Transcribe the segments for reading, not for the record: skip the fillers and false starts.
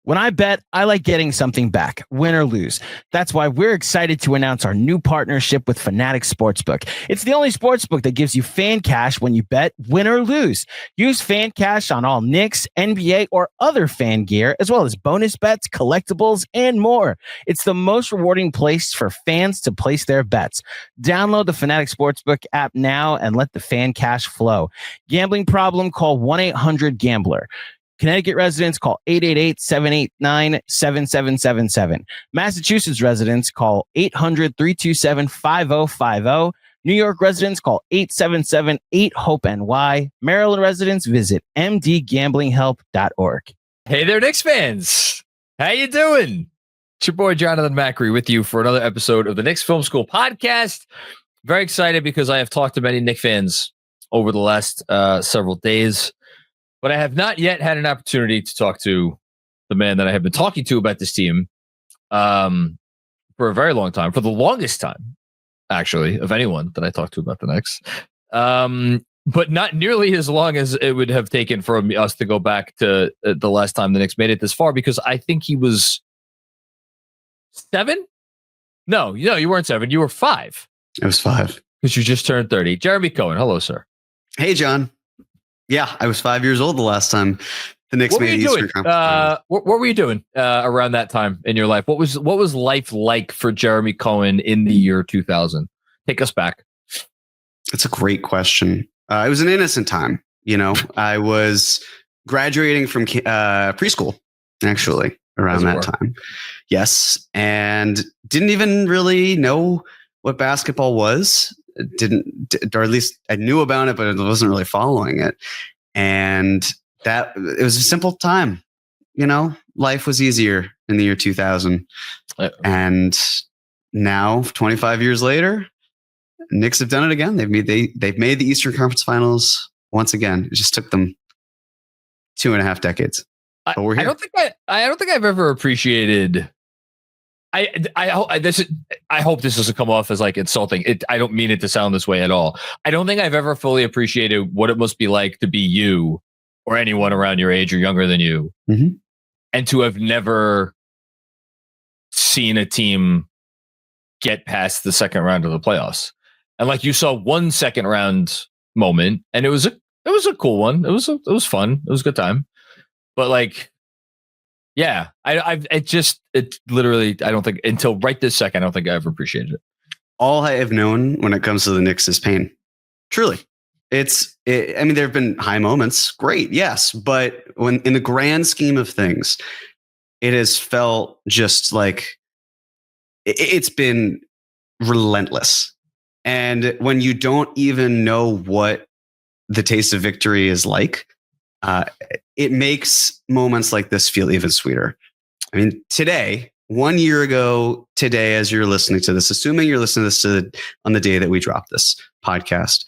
When I bet, I like getting something back, win or lose. That's why we're excited to announce our new partnership with Fanatics Sportsbook. It's the only sportsbook that gives you fan cash when you bet, win or lose. Use fan cash on all Knicks, NBA, or other fan gear, as well as bonus bets, collectibles, and more. It's the most rewarding place for fans to place their bets. Download the Fanatics Sportsbook app now and let the fan cash flow. Gambling problem? Call 1-800-GAMBLER. Connecticut residents, call 888-789-7777. Massachusetts residents, call 800-327-5050. New York residents, call 877-8-HOPE-NY. Maryland residents, visit mdgamblinghelp.org. Hey there, Knicks fans. How you doing? It's your boy, Jonathan Macri, with you for another episode of the Knicks Film School Podcast. Very excited because I have talked to many Knicks fans over the last several days. But I have not yet had an opportunity to talk to the man that I have been talking to about this team for a very long time, for the longest time, actually, of anyone that I talked to about the Knicks. But not nearly as long as it would have taken for us to go back to the last time the Knicks made it this far, because I think he was 7? No, you weren't 7. You were 5. I was 5. Because you just turned 30. Jeremy Cohen, hello, sir. Hey, John. Yeah, I was 5 years old the last time the Knicks made Eastern Conference. What were you doing around that time in your life? What was life like for Jeremy Cohen in the year 2000? Take us back. That's a great question. It was an innocent time. I was graduating from preschool, actually, around that time. Yes, and didn't even really know what basketball was. Or at least I knew about it, but I wasn't really following it. And it was a simple time. Life was easier in the year 2000. And now, 25 years later, Knicks have done it again. They've made the Eastern Conference Finals once again. It just took them 2.5 decades. But we're here. I don't think I've ever appreciated. I hope this doesn't come off as like insulting. I don't mean it to sound this way at all. I don't think I've ever fully appreciated what it must be like to be you or anyone around your age or younger than you, and to have never seen a team get past the second round of the playoffs. And like you saw one second round moment, and it was a cool one. It was fun. It was a good time. But like, yeah, it literally, I don't think until right this second, I don't think I ever appreciated it. All I have known when it comes to the Knicks is pain. Truly. I mean, there have been high moments. Great. Yes. But when in the grand scheme of things, it has felt just like it's been relentless. And when you don't even know what the taste of victory is like, it makes moments like this feel even sweeter. I mean, today, 1 year ago today, as you're listening to this, assuming you're listening to this on the day that we dropped this podcast,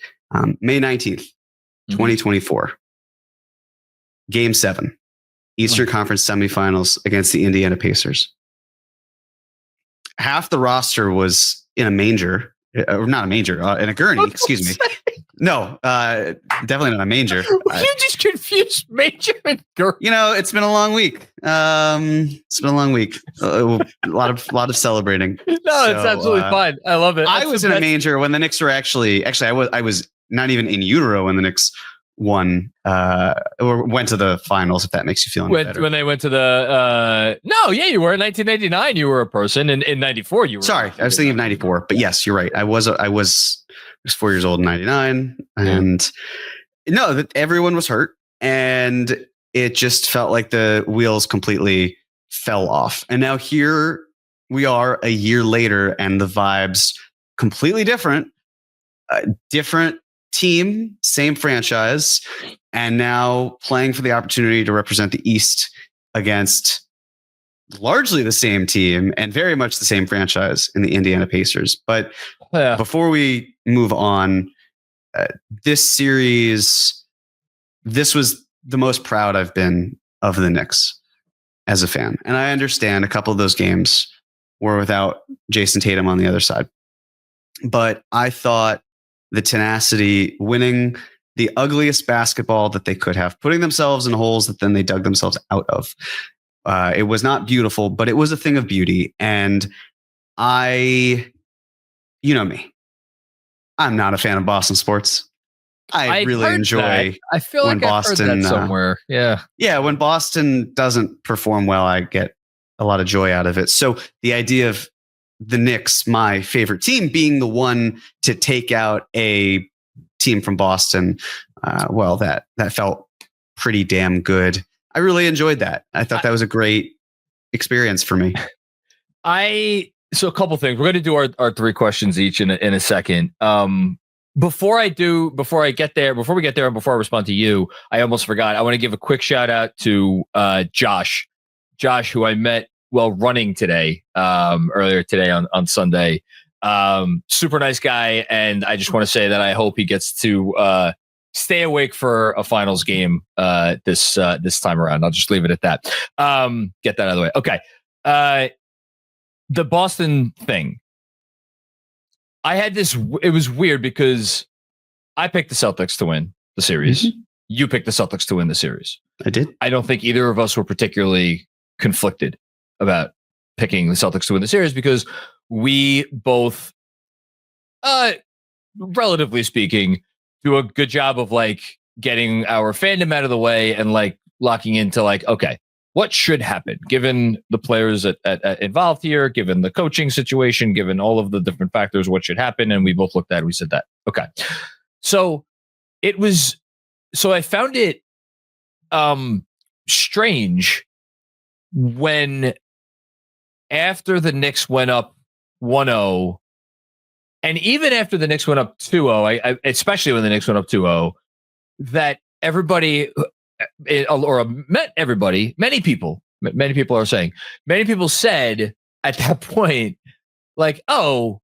May 19th, 2024, Game 7, Eastern Conference semifinals against the Indiana Pacers. Half the roster was in a manger, or not a manger, in a gurney, excuse me. No, definitely not a manger. You just confused manger and gurney. It's been a long week. It's been a long week. A lot of celebrating. No, it's absolutely fine. I love it. I was in a manger when the Knicks were actually I was not even in utero when the Knicks won or went to the finals, if that makes you feel better. When they went to the you were in 1989. You were a person, and in 94 you were. Sorry, I was thinking of 94, but yes, you're right. I was 4 years old in 99, and that everyone was hurt, and it just felt like the wheels completely fell off. And now here we are a year later, and the vibes completely different. Different team, same franchise, and now playing for the opportunity to represent the East against largely the same team and very much the same franchise in the Indiana Pacers. But before we move on, this series, this was the most proud I've been of the Knicks as a fan. And I understand a couple of those games were without Jason Tatum on the other side. But I thought the tenacity, winning the ugliest basketball that they could have, putting themselves in holes that then they dug themselves out of. It was not beautiful, but it was a thing of beauty. And you know me, I'm not a fan of Boston sports. I really enjoy that. I feel like I've heard that somewhere. Yeah. When Boston doesn't perform well, I get a lot of joy out of it. So the idea of the Knicks, my favorite team, being the one to take out a team from Boston, that felt pretty damn good. I really enjoyed that. I thought that was a great experience for me. So a couple things. We're going to do our 3 questions each in a second. Before we get there, and before I respond to you, I almost forgot. I want to give a quick shout out to Josh, who I met while running today, earlier today on Sunday. Super nice guy, and I just want to say that I hope he gets to stay awake for a finals game this time around. I'll just leave it at that. Get that out of the way. Okay. The Boston thing. I had this. It was weird because I picked the Celtics to win the series. Mm-hmm. You picked the Celtics to win the series. I did. I don't think either of us were particularly conflicted about picking the Celtics to win the series because we both, relatively speaking, do a good job of like getting our fandom out of the way and like locking into like, okay, what should happen given the players involved here, given the coaching situation, given all of the different factors, what should happen? And we both looked at it. We said that. Okay. So I found it strange when after the Knicks went up 1-0, and even after the Knicks went up 2-0, especially when the Knicks went up 2-0, that everybody, many people are saying, many people said at that point, like, oh,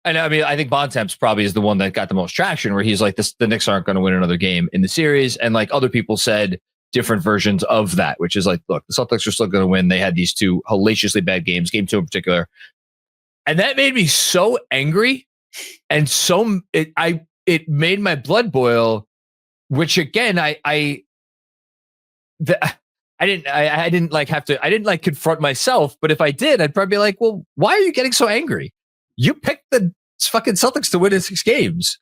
and I mean, I think Bontemps probably is the one that got the most traction, where he's like, the Knicks aren't going to win another game in the series. And like other people said different versions of that, which is like, look, the Celtics are still going to win. They had these 2 hellaciously bad games, game 2 in particular. And that made me so angry. And so it made my blood boil, which again, I didn't like confront myself, but if I did, I'd probably be like, well, why are you getting so angry? You picked the fucking Celtics to win in 6 games.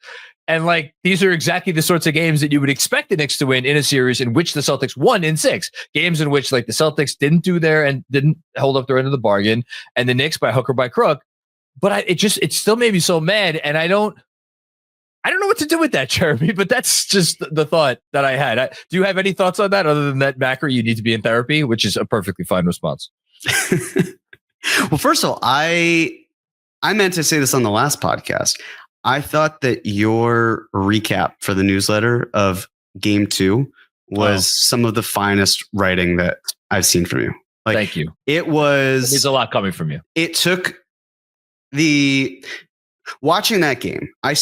And like, these are exactly the sorts of games that you would expect the Knicks to win in a series in which the Celtics won in 6 games, in which like the Celtics didn't do there and didn't hold up their end of the bargain, and the Knicks by hook or by crook. But it still made me so mad. And I don't know what to do with that, Jeremy, but that's just the thought that I had. Do you have any thoughts on that other than that, Macri, you need to be in therapy, which is a perfectly fine response? Well, first of all, I meant to say this on the last podcast. I thought that your recap for the newsletter of game 2 was some of the finest writing that I've seen from you. Like, thank you. There's a lot coming from you. It took watching that game. I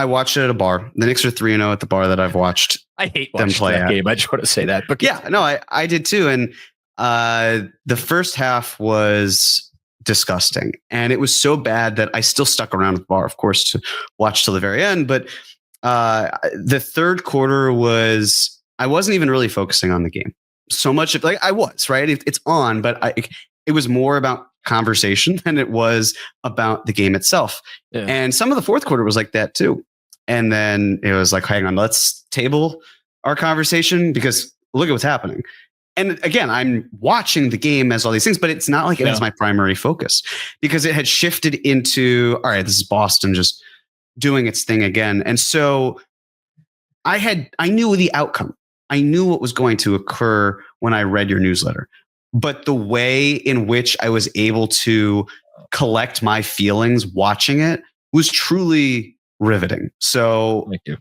watched it at a bar. The Knicks are 3-0 at the bar that I've watched. I hate them play that game. I just want to say that. But yeah, no, I did too. And the first half was disgusting, and it was so bad that I still stuck around at the bar, of course, to watch till the very end. But the third quarter I wasn't even really focusing on the game so much. Like I was, right? It's on, but it was more about conversation than it was about the game itself. Yeah. And some of the fourth quarter was like that too. And then it was like, hang on, let's table our conversation because look at what's happening. And again, I'm watching the game as all these things, but it's not like it was my primary focus because it had shifted into, all right, this is Boston just doing its thing again. And so I knew the outcome. I knew what was going to occur when I read your newsletter. But the way in which I was able to collect my feelings watching it was truly riveting. So thank you.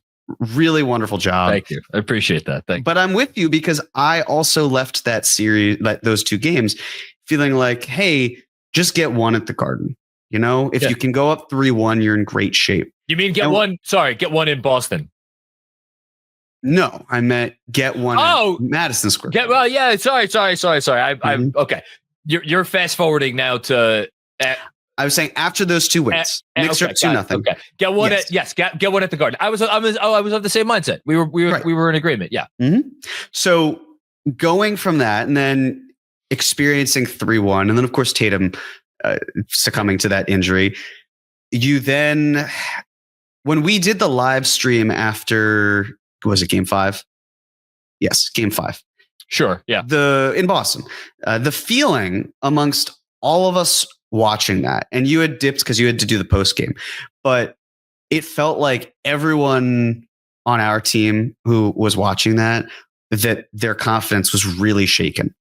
Really wonderful job. Thank you. I appreciate that. Thank you. But I'm with you because I also left that series, like those 2 games, feeling like, hey, just get one at the Garden. You know, if you can go up 3-1, you're in great shape. You mean get one in Boston? No, I meant get one at Madison Square. Sorry. I'm okay. You're fast forwarding now to. I was saying after those 2 wins, Knicks are 2-0. Okay, get one get one at the Garden. I was of the same mindset. We were in agreement. Yeah. Mm-hmm. So going from that, and then experiencing 3-1, and then of course Tatum succumbing to that injury. You then, when we did the live stream after, was it Game 5? Yes, Game 5. Sure. Yeah. In Boston, the feeling amongst all of us watching that, and you had dipped because you had to do the post game, but it felt like everyone on our team who was watching that their confidence was really shaken.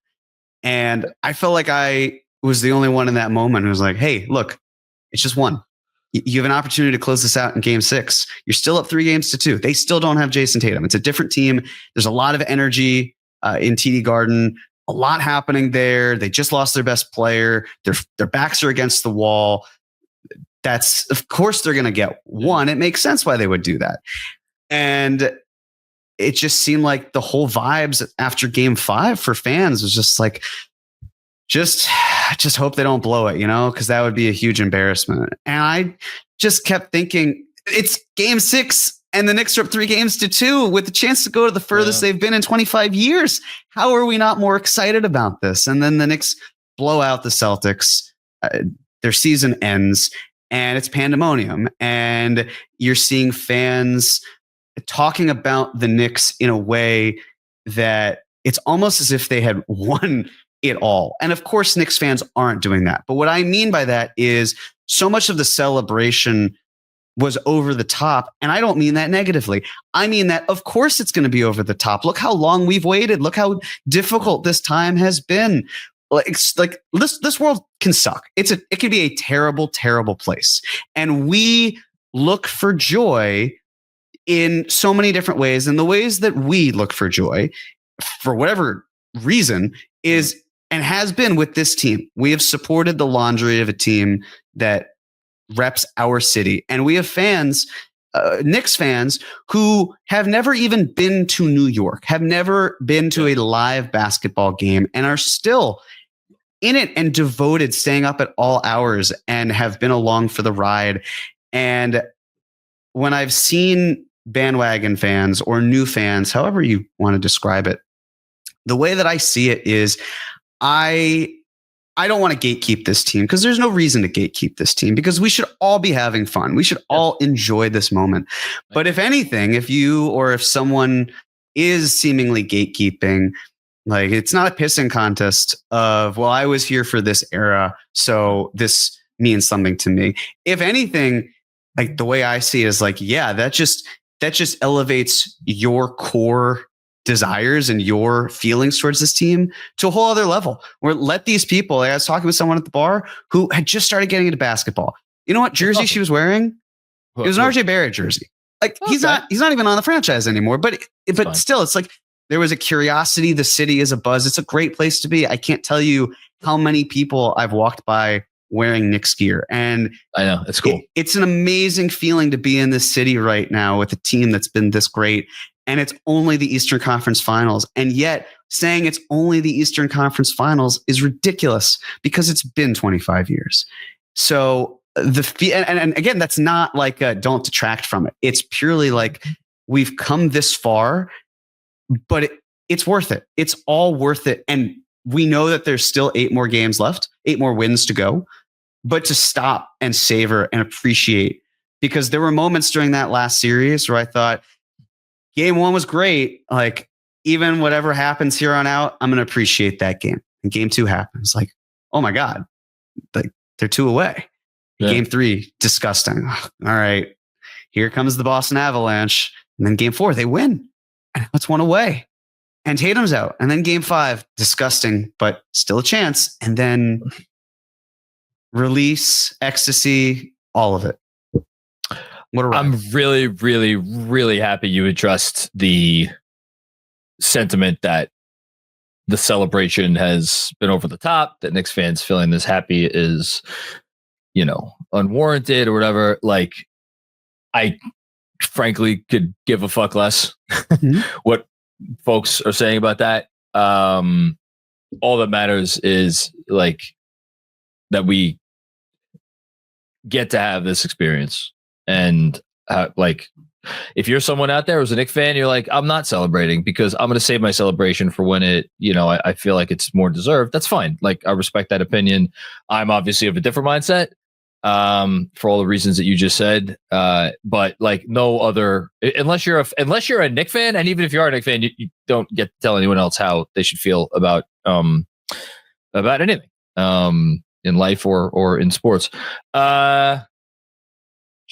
And I felt like I was the only one in that moment who was like, hey, look, it's just one. You have an opportunity to close this out in Game 6. You're still up 3-2. They still don't have Jason Tatum. It's a different team. There's a lot of energy in TD Garden. A lot happening there. They just lost their best player. Their backs are against the wall. That's, of course, they're going to get one. It makes sense why they would do that. And it just seemed like the whole vibes after Game 5 for fans was just like, just hope they don't blow it, because that would be a huge embarrassment. And I just kept thinking, it's Game 6 and the Knicks are up 3-2 with the chance to go to the furthest they've been in 25 years. How are we not more excited about this? And then the Knicks blow out the Celtics. Their season ends and it's pandemonium. And you're seeing fans talking about the Knicks in a way that it's almost as if they had won it all. And of course, Knicks fans aren't doing that. But what I mean by that is so much of the celebration was over the top. And I don't mean that negatively. I mean that, of course, it's going to be over the top. Look how long we've waited. Look how difficult this time has been. Like this world can suck. It can be a terrible, terrible place. And we look for joy in so many different ways. And the ways that we look for joy, for whatever reason, is and has been with this team. We have supported the laundry of a team that reps our city. And we have fans, Knicks fans, who have never even been to New York, have never been to a live basketball game, and are still in it and devoted, staying up at all hours and have been along for the ride. And when I've seen bandwagon fans or new fans, however you want to describe it, the way that I see it is I don't want to gatekeep this team, because there's no reason to gatekeep this team, because we should all be having fun. We should all enjoy this moment. But if anything, if you or if someone is seemingly gatekeeping, like, it's not a pissing contest of, well, I was here for this era, so this means something to me. If anything, like, the way I see it is like, yeah, that just elevates your core desires and your feelings towards this team to a whole other level. Where let these people, like, I was talking with someone at the bar who had just started getting into basketball. You know what jersey she was wearing? It was an RJ Barrett jersey. Like, he's not even on the franchise anymore, but still, it's like, there was a curiosity. The city is a buzz. It's a great place to be. I can't tell you how many people I've walked by wearing Knicks gear. And I know, it's cool. It's an amazing feeling to be in this city right now with a team that's been this great. And it's only the Eastern Conference Finals. And yet saying it's only the Eastern Conference Finals is ridiculous, because it's been 25 years. So and again, that's not like don't detract from it. It's purely like, we've come this far, but it's worth it. It's all worth it. And we know that there's still 8 more games left, 8 more wins to go, but to stop and savor and appreciate, because there were moments during that last series where I thought, Game 1 was great. Like, even whatever happens here on out, I'm going to appreciate that game. And Game 2 happens. Like, oh my God, like, they're 2 away. Yeah. Game 3, disgusting. All right, here comes the Boston Avalanche. And then Game 4, they win. And it's 1 away. And Tatum's out. And then Game 5, disgusting, but still a chance. And then release, ecstasy, all of it. What a ride. I'm really, really, really happy you addressed the sentiment that the celebration has been over the top, that Knicks fans feeling this happy is, unwarranted or whatever. Like, I frankly could give a fuck less what folks are saying about that. All that matters is, like, that we get to have this experience. And like, If you're someone out there who's a Knicks fan, you're like, I'm not celebrating because I'm going to save my celebration for when I feel like it's more deserved. That's fine. Like, I respect that opinion. I'm obviously of a different mindset for all the reasons that you just said. But like no other, unless you're a Knicks fan, and even if you are a Knicks fan, you don't get to tell anyone else how they should feel about anything in life or in sports. Trying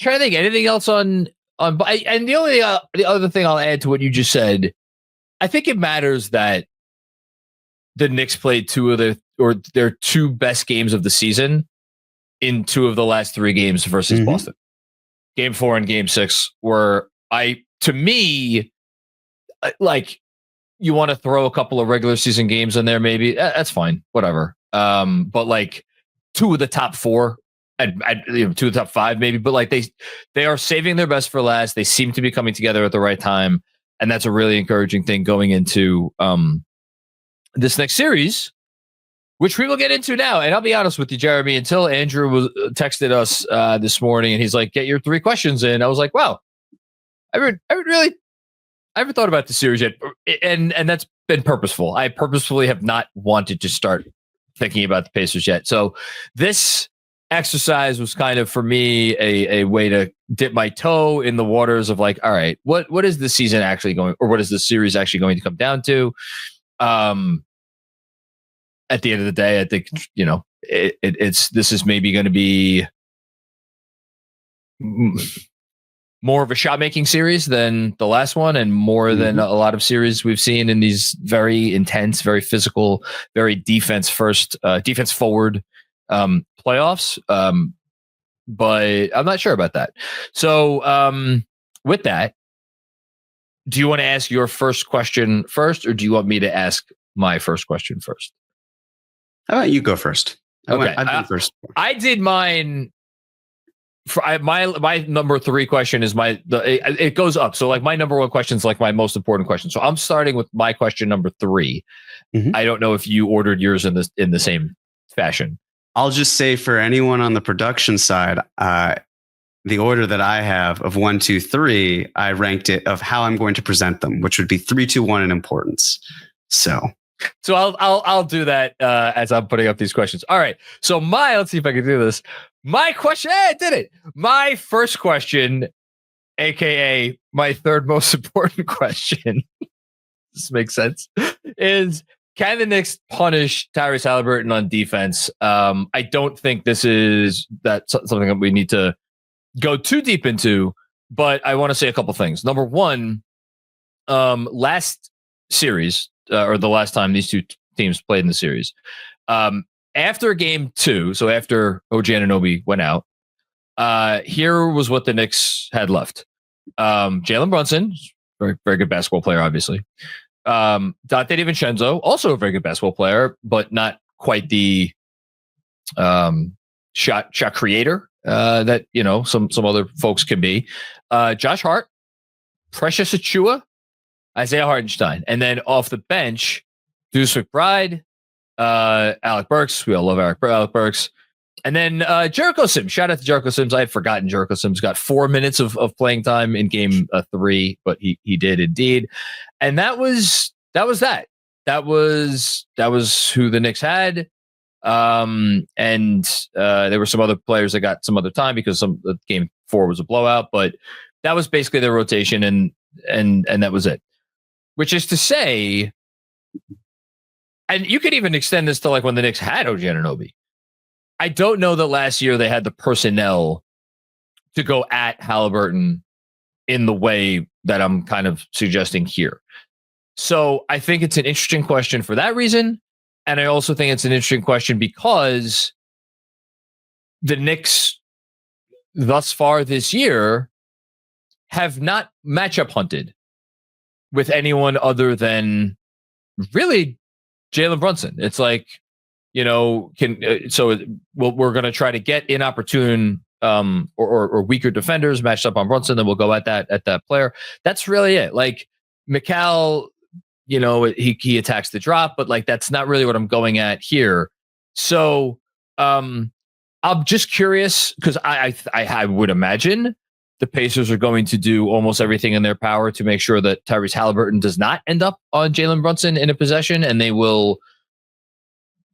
to think anything else on and the other thing I'll add to what you just said, I think it matters that the Knicks played their two best games of the season in two of the last three games versus Boston. Game 4 and Game 6 were, to me, like, you want to throw a couple of regular season games in there, maybe that's fine, whatever. But like two of the top 4. Two of the top 5 maybe, but like they are saving their best for last. They seem to be coming together at the right time, and that's a really encouraging thing going into this next series, which we will get into now. And I'll be honest with you, Jeremy, until Andrew texted us this morning and he's like, "Get your 3 questions in." I was like, "Wow, I haven't thought about the series yet," and that's been purposeful. I purposefully have not wanted to start thinking about the Pacers yet. So this exercise was kind of, for me, a way to dip my toe in the waters of like, all right, what is the season actually going, or what is the series actually going to come down to? At the end of the day, I think, this is maybe going to be more of a shot making series than the last one, and more than a lot of series we've seen in these very intense, very physical, very defense forward playoffs. But I'm not sure about that. So with that, do you want to ask your first question first, or do you want me to ask my first question first? How about you go first? Okay. I've been first. I did mine. My number 3 question is it goes up. So like my number 1 question is like my most important question. So I'm starting with my question number 3. I don't know if you ordered yours in the same fashion. I'll just say, for anyone on the production side, the order that I have of 1, 2, 3, I ranked it of how I'm going to present them, which would be 3, 2, 1 in importance. So I'll do that as I'm putting up these questions. All right. So let's see if I can do this. My question, I did it. My first question, aka my third most important question, this makes sense, is, can the Knicks punish Tyrese Haliburton on defense? I don't think this is something that we need to go too deep into, but I want to say a couple things. Number 1, last series, or the last time these two teams played in the series, after Game 2, so after OG Anunoby went out, here was what the Knicks had left. Jalen Brunson, very, very good basketball player, obviously. Dante DiVincenzo, also a very good basketball player, but not quite the shot creator that some other folks can be. Josh Hart, Precious Achiuwa, Isaiah Hartenstein, and then off the bench, Deuce McBride, Alec Burks. We all love Alec Burks. And then Jericho Sims. Shout out to Jericho Sims. I had forgotten Jericho Sims got 4 minutes of playing time in Game 3, but he did indeed. And that was that. That was who the Knicks had. And there were some other players that got some other time because Game 4 was a blowout, but that was basically their rotation, and that was it. Which is to say, and you could even extend this to like when the Knicks had OG Anunoby. I don't know that last year they had the personnel to go at Haliburton in the way that I'm kind of suggesting here. So I think it's an interesting question for that reason. And I also think it's an interesting question because the Knicks thus far this year have not matchup hunted with anyone other than really Jalen Brunson. It's like, we're going to try to get inopportune or weaker defenders matched up on Brunson, then we'll go at that player. That's really it. Like McCall, he attacks the drop, but like that's not really what I'm going at here. So I'm just curious because I would imagine the Pacers are going to do almost everything in their power to make sure that Tyrese Halliburton does not end up on Jalen Brunson in a possession, and they will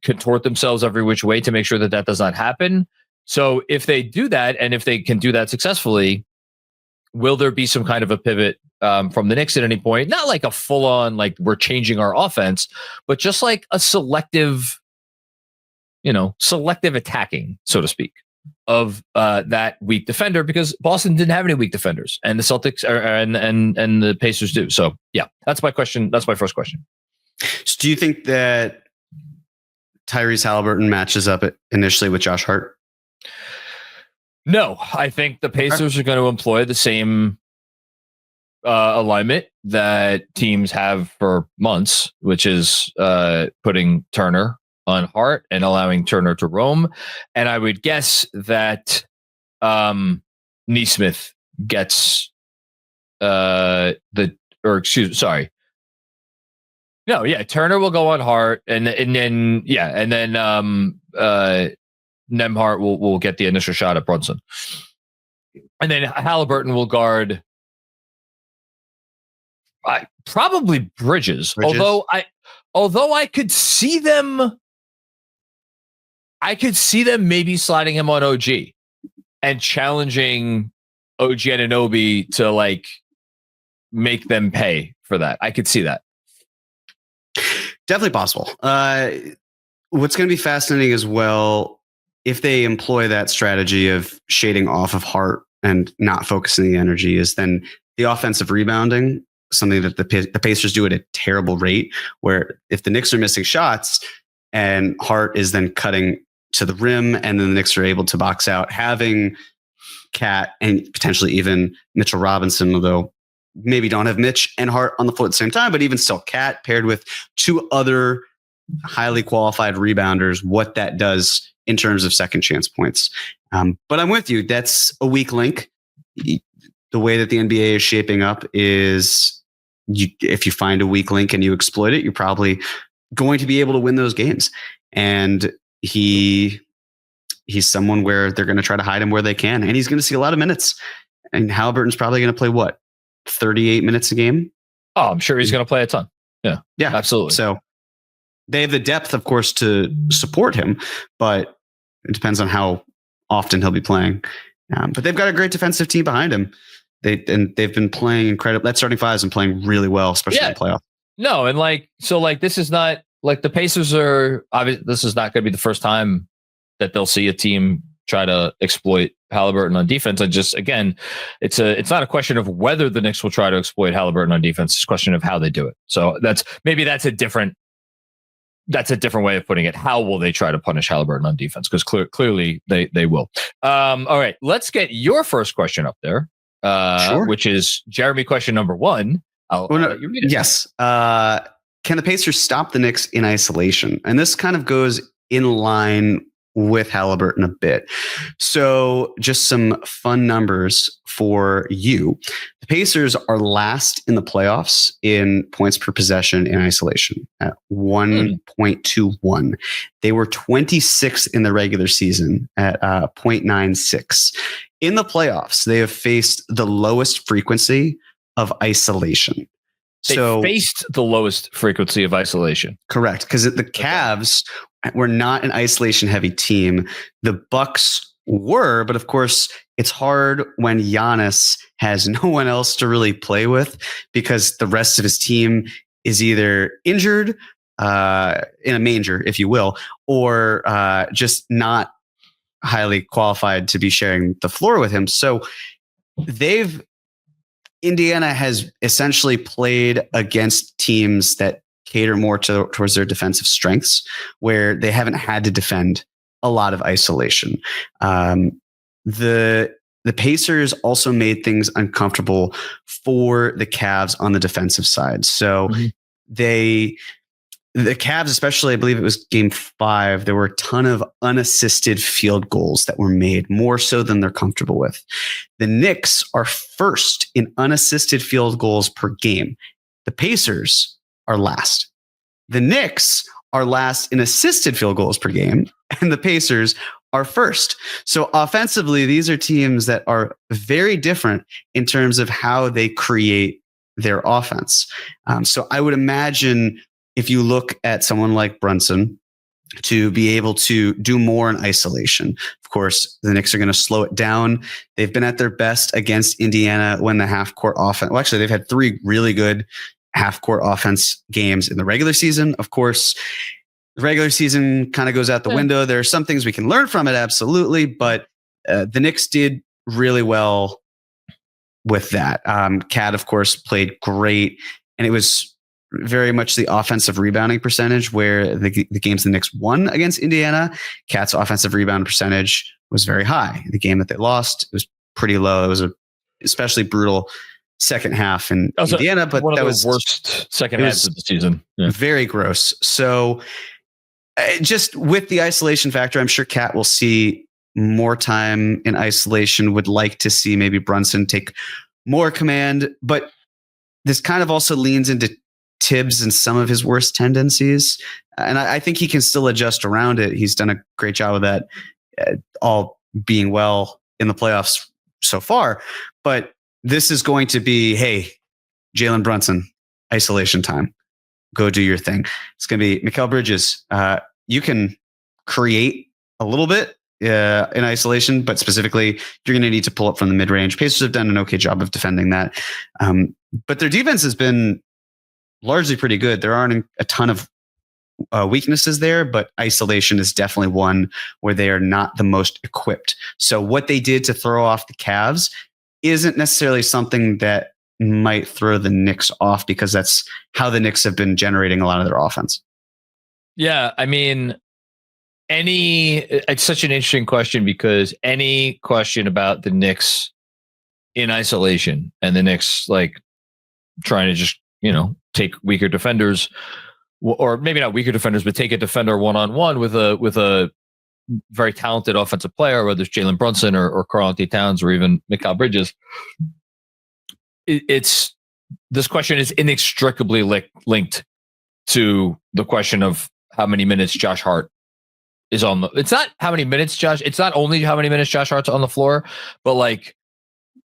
contort themselves every which way to make sure that that does not happen. So if they do that, and if they can do that successfully, will there be some kind of a pivot from the Knicks at any point? Not like a full-on, like we're changing our offense, but just like a selective attacking, so to speak, of that weak defender, because Boston didn't have any weak defenders, and the Celtics and the Pacers do. So yeah, that's my question. That's my first question. So do you think that Tyrese Halliburton matches up initially with Josh Hart? No, I think the Pacers are going to employ the same alignment that teams have for months, which is putting Turner on Hart and allowing Turner to roam. And I would guess that Nesmith gets Turner will go on Hart, and then Nembhard will get the initial shot at Brunson, and then Halliburton will guard probably Bridges. Although I could see them maybe sliding him on OG and challenging OG Anunoby to like make them pay for that. I could see that. Definitely possible. What's going to be fascinating as well, if they employ that strategy of shading off of Hart and not focusing the energy, is then the offensive rebounding, something that the Pacers do at a terrible rate, where if the Knicks are missing shots and Hart is then cutting to the rim, and then the Knicks are able to box out, having Cat and potentially even Mitchell Robinson, although maybe don't have Mitch and Hart on the floor at the same time, but even still Cat paired with two other highly qualified rebounders, what that does in terms of second chance points. But I'm with you. That's a weak link. The way that the NBA is shaping up is if you find a weak link and you exploit it, you're probably going to be able to win those games. And he's someone where they're going to try to hide him where they can, and he's going to see a lot of minutes. And Halliburton's probably going to play 38 minutes a game. Oh, I'm sure he's going to play a ton. Yeah, absolutely. So they have the depth, of course, to support him, but it depends on how often he'll be playing. But they've got a great defensive team behind him. They've been playing incredible. That starting five has been playing really well, especially in the playoffs. No, and this is not like the Pacers are. Obviously, this is not going to be the first time that they'll see a team try to exploit Halliburton on defense. And just again, it's not a question of whether the Knicks will try to exploit Halliburton on defense. It's a question of how they do it. So that's a different way of putting it. How will they try to punish Halliburton on defense? Because clearly they will. All right, let's get your first question up there, Sure. Which is Jeremy question number one. I'll let you read it. Yes. Can the Pacers stop the Knicks in isolation? And this kind of goes in line with Halliburton a bit. So just some fun numbers for you. The Pacers are last in the playoffs in points per possession in isolation at 1.21. They were 26th in the regular season at 0.96. In the playoffs, they have faced the lowest frequency of isolation. They faced the lowest frequency of isolation. Correct, because the Cavs were not an isolation-heavy team. The Bucks were, but of course, it's hard when Giannis has no one else to really play with because the rest of his team is either injured, in a manger, if you will, or just not highly qualified to be sharing the floor with him. So Indiana has essentially played against teams that cater more towards their defensive strengths, where they haven't had to defend a lot of isolation. The Pacers also made things uncomfortable for the Cavs on the defensive side. So the Cavs, especially, I believe it was game 5, there were a ton of unassisted field goals that were made, more so than they're comfortable with. The Knicks are first in unassisted field goals per game. The Pacers are last. The Knicks are last in assisted field goals per game, and the Pacers are first. So offensively, these are teams that are very different in terms of how they create their offense. So I would imagine if you look at someone like Brunson to be able to do more in isolation. Of course, the Knicks are going to slow it down. They've been at their best against Indiana when the half-court offense. Well, actually, they've had 3 really good half-court offense games in the regular season. Of course, the regular season kind of goes out the window. There are some things we can learn from it, absolutely, but the Knicks did really well with that. Cat, of course, played great, and it was very much the offensive rebounding percentage where the games the Knicks won against Indiana, Cat's offensive rebound percentage was very high. The game that they lost, it was pretty low. It was a especially brutal second half in Indiana, but one of that the was worst second halves of the season. Yeah. Very gross. So just with the isolation factor, I'm sure Cat will see more time in isolation, would like to see maybe Brunson take more command, but this kind of also leans into Tibbs and some of his worst tendencies. And I think he can still adjust around it. He's done a great job of that, all being well in the playoffs so far. But this is going to be, hey, Jalen Brunson, isolation time. Go do your thing. It's going to be Mikal Bridges. You can create a little bit in isolation, but specifically, you're going to need to pull up from the mid-range. Pacers have done an okay job of defending that. But their defense has been largely pretty good. There aren't a ton of weaknesses there, but isolation is definitely one where they are not the most equipped. So what they did to throw off the Cavs isn't necessarily something that might throw the Knicks off, because that's how the Knicks have been generating a lot of their offense. Yeah, I mean, it's such an interesting question, because any question about the Knicks in isolation and the Knicks like trying to just, take weaker defenders, or maybe not weaker defenders, but take a defender one-on-one with a very talented offensive player, whether it's Jalen Brunson or Karl-Anthony Towns or even Mikal Bridges. This question is inextricably linked to the question of how many minutes Josh Hart is on the. It's not how many minutes it's not only how many minutes Josh Hart's on the floor, but like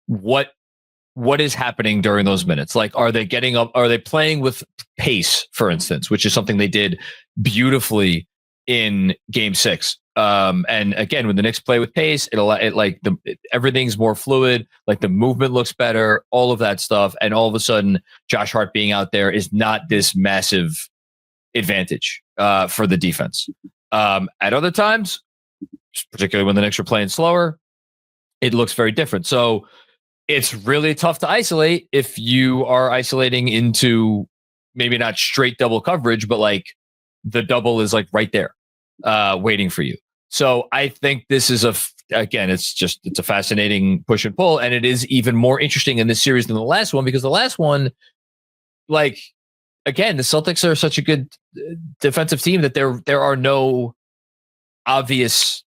what is happening during those minutes? Like, are they getting up? Are they playing with pace, for instance, which is something they did beautifully in Game 6? And again, when the Knicks play with pace, everything's more fluid. Like the movement looks better, all of that stuff. And all of a sudden, Josh Hart being out there is not this massive advantage for the defense. At other times, particularly when the Knicks are playing slower, it looks very different. So it's really tough to isolate if you are isolating into maybe not straight double coverage, but like the double is like right there waiting for you. So I think this is it's a fascinating push and pull. And it is even more interesting in this series than the last one, because the last one, like, again, the Celtics are such a good defensive team that there are no obvious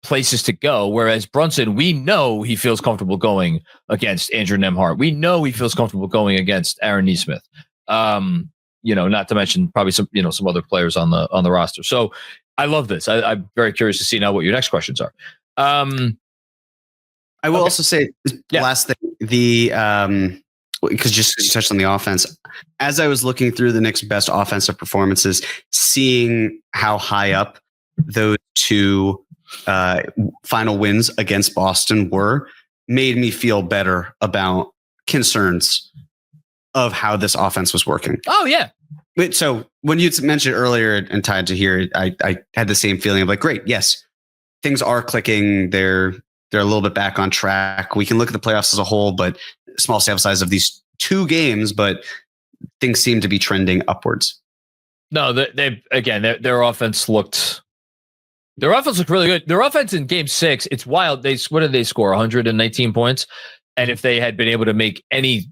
places to go. Whereas Brunson, we know he feels comfortable going against Andrew Nembhard. We know he feels comfortable going against Aaron Nesmith. Not to mention probably some other players on the roster. So I love this. I'm very curious to see now what your next questions are. I will also say last thing, because just you touched on the offense, as I was looking through the Knicks' best offensive performances, seeing how high up those two final wins against Boston made me feel better about concerns of how this offense was working. Oh yeah. So when you mentioned earlier and tied to here, I had the same feeling of like, great, yes, things are clicking. They're a little bit back on track. We can look at the playoffs as a whole, but small sample size of these 2 games, but things seem to be trending upwards. No, their offense looked really good. Their offense in Game 6, it's wild. What did they score? 119 points. And if they had been able to make any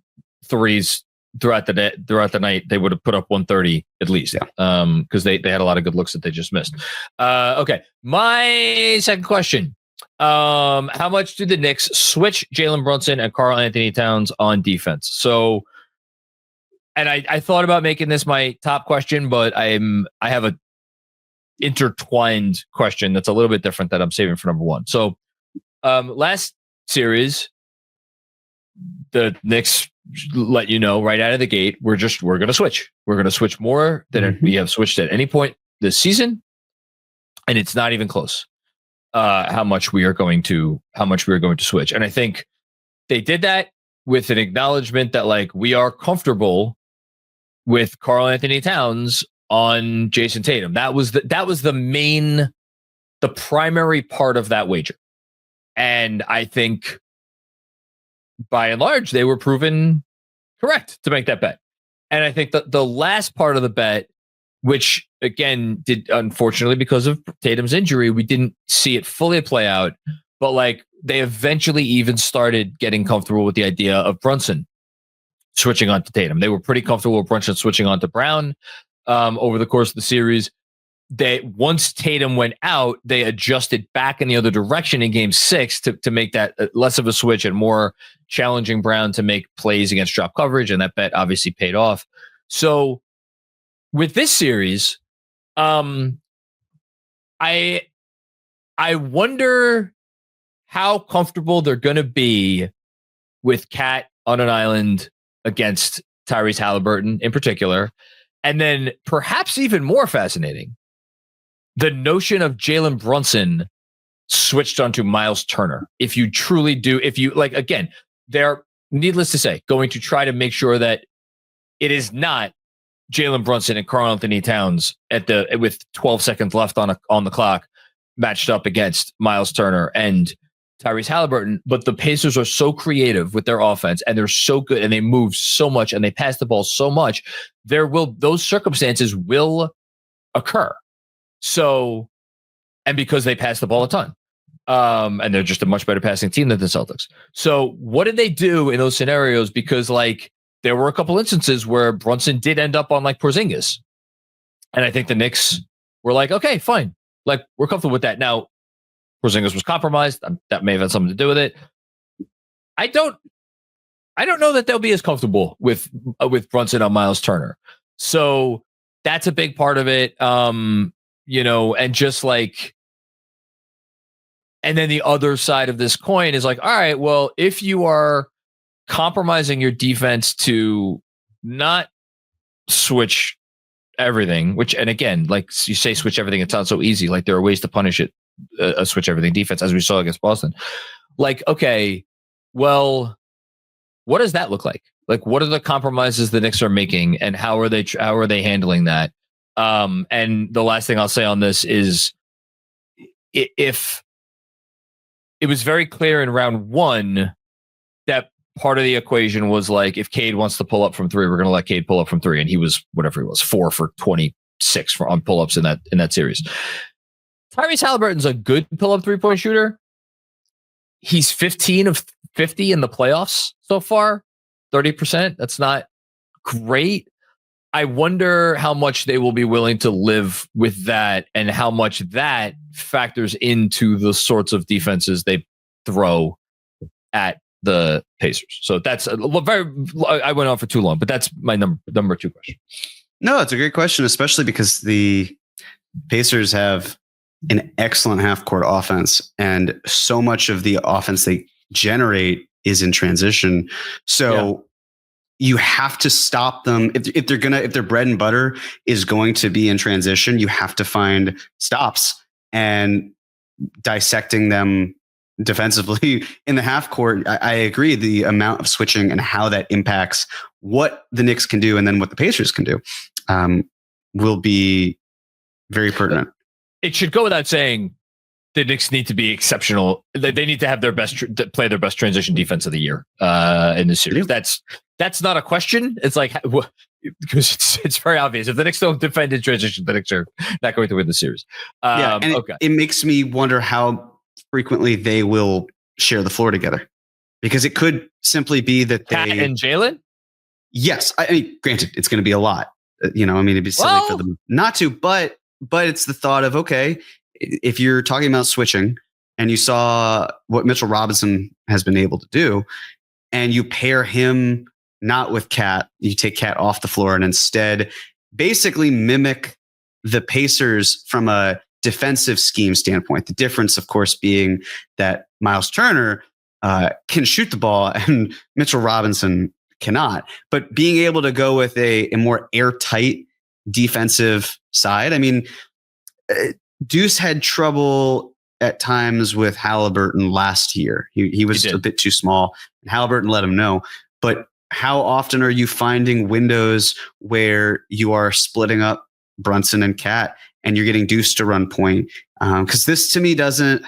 threes throughout the night, they would have put up 130 at least. Because they had a lot of good looks that they just missed. Okay. My second question. How much do the Knicks switch Jalen Brunson and Karl-Anthony Towns on defense? So, and I thought about making this my top question, but I have a intertwined question that's a little bit different that I'm saving for number one. So last series, the Knicks let you know right out of the gate, we're going to switch. We're going to switch more than we have switched at any point this season. And it's not even close how much we are going to switch. And I think they did that with an acknowledgement that like we are comfortable with Karl-Anthony Towns on Jason Tatum. That was the primary part of that wager. And I think by and large, they were proven correct to make that bet. And I think that the last part of the bet, which again did unfortunately because of Tatum's injury, we didn't see it fully play out, but like they eventually even started getting comfortable with the idea of Brunson switching on to Tatum. They were pretty comfortable with Brunson switching on to Brown over the course of the series. Once Tatum went out, they adjusted back in the other direction in game 6 to make that less of a switch and more challenging Brown to make plays against drop coverage. And that bet obviously paid off. So with this series, I wonder how comfortable they're going to be with Cat on an island against Tyrese Halliburton in particular. And then perhaps even more fascinating, the notion of Jalen Brunson switched onto Miles Turner. If you again, they're, needless to say, going to try to make sure that it is not Jalen Brunson and Karl-Anthony Towns with 12 seconds left on the clock matched up against Miles Turner and Tyrese Halliburton. But the Pacers are so creative with their offense and they're so good and they move so much and they pass the ball so much. Those circumstances will occur. So, and because they pass the ball a ton, and they're just a much better passing team than the Celtics. So what did they do in those scenarios? Because like there were a couple instances where Brunson did end up on like Porzingis. And I think the Knicks were like, okay, fine. Like we're comfortable with that. Now, Porzingis was compromised. That may have had something to do with it. I don't know that they'll be as comfortable with Brunson on Miles Turner. So that's a big part of it. And just like, and then the other side of this coin is like, all right, well, if you are compromising your defense to not switch everything, and again, like you say, switch everything, it sounds so easy. Like there are ways to punish it, a switch everything defense, as we saw against Boston. Like, okay, well, what does that look like? Like, what are the compromises the Knicks are making, and how are they handling that? And the last thing I'll say on this is, if it was very clear in round 1 that part of the equation was like, if Cade wants to pull up from 3, we're going to let Cade pull up from 3, and he was whatever he was, 4 for 26 on pull-ups in that series. Tyrese Halliburton's a good pull-up 3-point shooter. He's 15 of 50 in the playoffs so far, 30%. That's not great. I wonder how much they will be willing to live with that and how much that factors into the sorts of defenses they throw at the Pacers. So that's I went on for too long, but that's my number 2 question. No, it's a great question, especially because the Pacers have an excellent half-court offense, and so much of the offense they generate is in transition. So you have to stop them if their bread and butter is going to be in transition. You have to find stops, and dissecting them defensively in the half court. I agree. The amount of switching and how that impacts what the Knicks can do and then what the Pacers can do will be very pertinent. It should go without saying the Knicks need to be exceptional. They need to have their best play their best transition defense of the year in this series. That's not a question. It's like, because it's very obvious. If the Knicks don't defend in transition, the Knicks are not going to win the series. It makes me wonder how frequently they will share the floor together, because it could simply be that Cat and Jalen. Yes, I mean, granted, it's going to be a lot. It'd be silly for them not to, but it's the thought of, okay, if you're talking about switching and you saw what Mitchell Robinson has been able to do, and you pair him not with Cat, you take Cat off the floor and instead basically mimic the Pacers from a defensive scheme standpoint. The difference, of course, being that Miles Turner can shoot the ball and Mitchell Robinson cannot. But being able to go with a more airtight defensive side. I mean, Deuce had trouble at times with Halliburton last year. He was a bit too small, and Halliburton let him know. But how often are you finding windows where you are splitting up Brunson and Cat and you're getting Deuce to run point? Because this to me doesn't.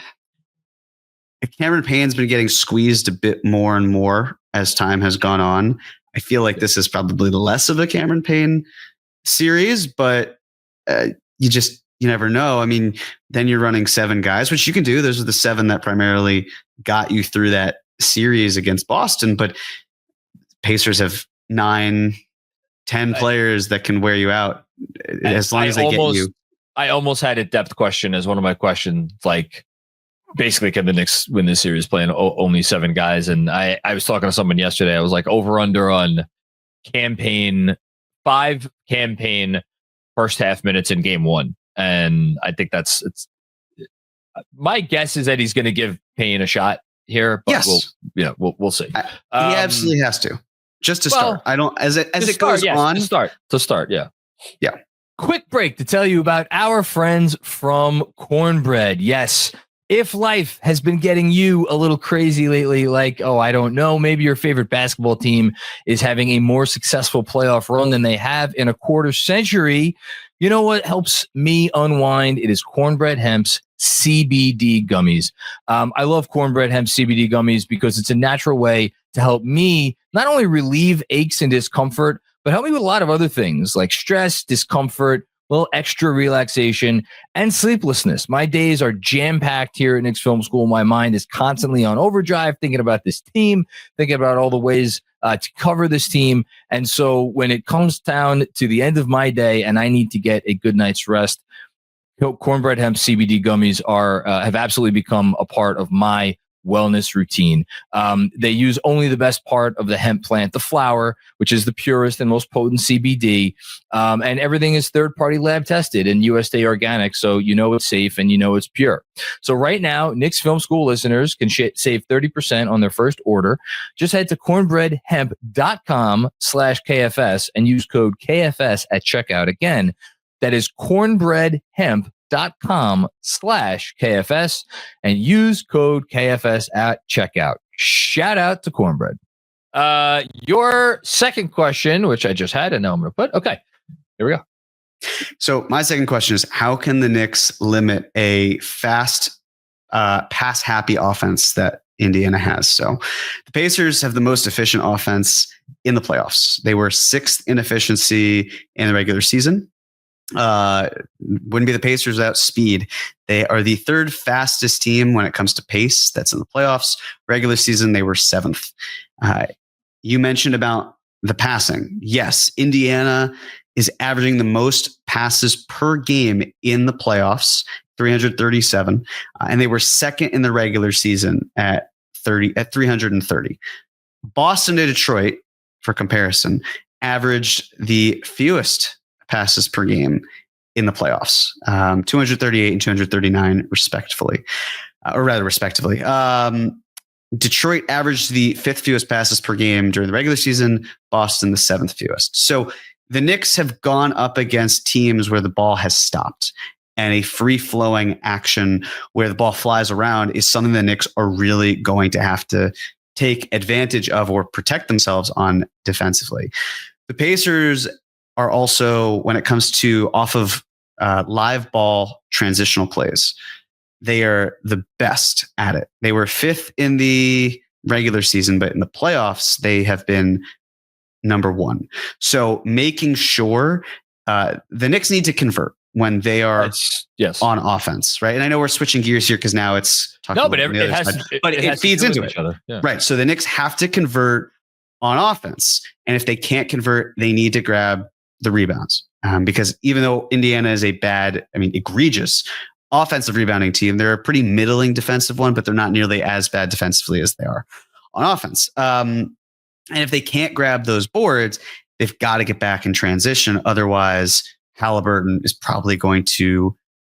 Cameron Payne's been getting squeezed a bit more and more as time has gone on. I feel like this is probably less of a Cameron Payne series, but you never know. I mean, then you're running 7 guys, which you can do. Those are the 7 that primarily got you through that series against Boston, but Pacers have 9, 10 players that can wear you out as long as they get you. I almost had a depth question as one of my questions, like basically can the Knicks win this series playing only 7 guys? And I was talking to someone yesterday. I was like, over under on 5 campaign first half minutes in game 1. And I think my guess is that he's going to give Payne a shot here, but yes. we'll see. He absolutely has to, just to start. I don't, as it goes on to start. Yeah. Yeah. Quick break to tell you about our friends from CORNBREAD. Yes. If life has been getting you a little crazy lately, like, I don't know, maybe your favorite basketball team is having a more successful playoff run than they have in a quarter century, you know what helps me unwind? It is CORNBREAD Hemp's CBD gummies. I love CORNBREAD Hemp CBD gummies because it's a natural way to help me not only relieve aches and discomfort, but help me with a lot of other things like stress, discomfort, a little extra relaxation, and sleeplessness. My days are jam-packed here at Knicks Film School. My mind is constantly on overdrive, thinking about this team, thinking about all the ways to cover this team. And so when it comes down to the end of my day and I need to get a good night's rest, CORNBREAD Hemp CBD gummies have absolutely become a part of my wellness routine. They use only the best part of the hemp plant, the flower, which is the purest and most potent CBD. And everything is third-party lab tested and USDA organic, so you know it's safe and you know it's pure. So right now, Knicks Film School listeners can save 30% on their first order. Just head to cornbreadhemp.com/KFS and use code KFS at checkout. Again, that is cornbreadhemp.com/KFS and use code KFS at checkout. Shout out to CORNBREAD. Your second question, which I just had, and now I'm going to put. Okay, here we go. So my second question is, how can the Knicks limit a fast, pass-happy offense that Indiana has? So the Pacers have the most efficient offense in the playoffs. They were 6th in efficiency in the regular season. Wouldn't be the Pacers without speed. They are the 3rd fastest team when it comes to pace. That's in the playoffs. Regular season, they were 7th. You mentioned about the passing. Yes, Indiana is averaging the most passes per game in the playoffs, 337, and they were 2nd in the regular season at 330. Boston to Detroit, for comparison, averaged the fewest passes per game in the playoffs, 238 and 239 respectively. Detroit averaged the 5th fewest passes per game during the regular season, Boston the 7th fewest. So the Knicks have gone up against teams where the ball has stopped, and a free-flowing action where the ball flies around is something the Knicks are really going to have to take advantage of or protect themselves on defensively. The Pacers are also, when it comes to off of live ball transitional plays, they are the best at it. They were 5th in the regular season, but in the playoffs, they have been number 1. So making sure the Knicks need to convert when they are on offense, right? And I know we're switching gears here because now it's talking about it feeds into it. Yeah. Right. So the Knicks have to convert on offense. And if they can't convert, they need to grab the rebounds. Because even though Indiana is a egregious offensive rebounding team, they're a pretty middling defensive one, but they're not nearly as bad defensively as they are on offense. And if they can't grab those boards, they've got to get back in transition. Otherwise, Halliburton is probably going to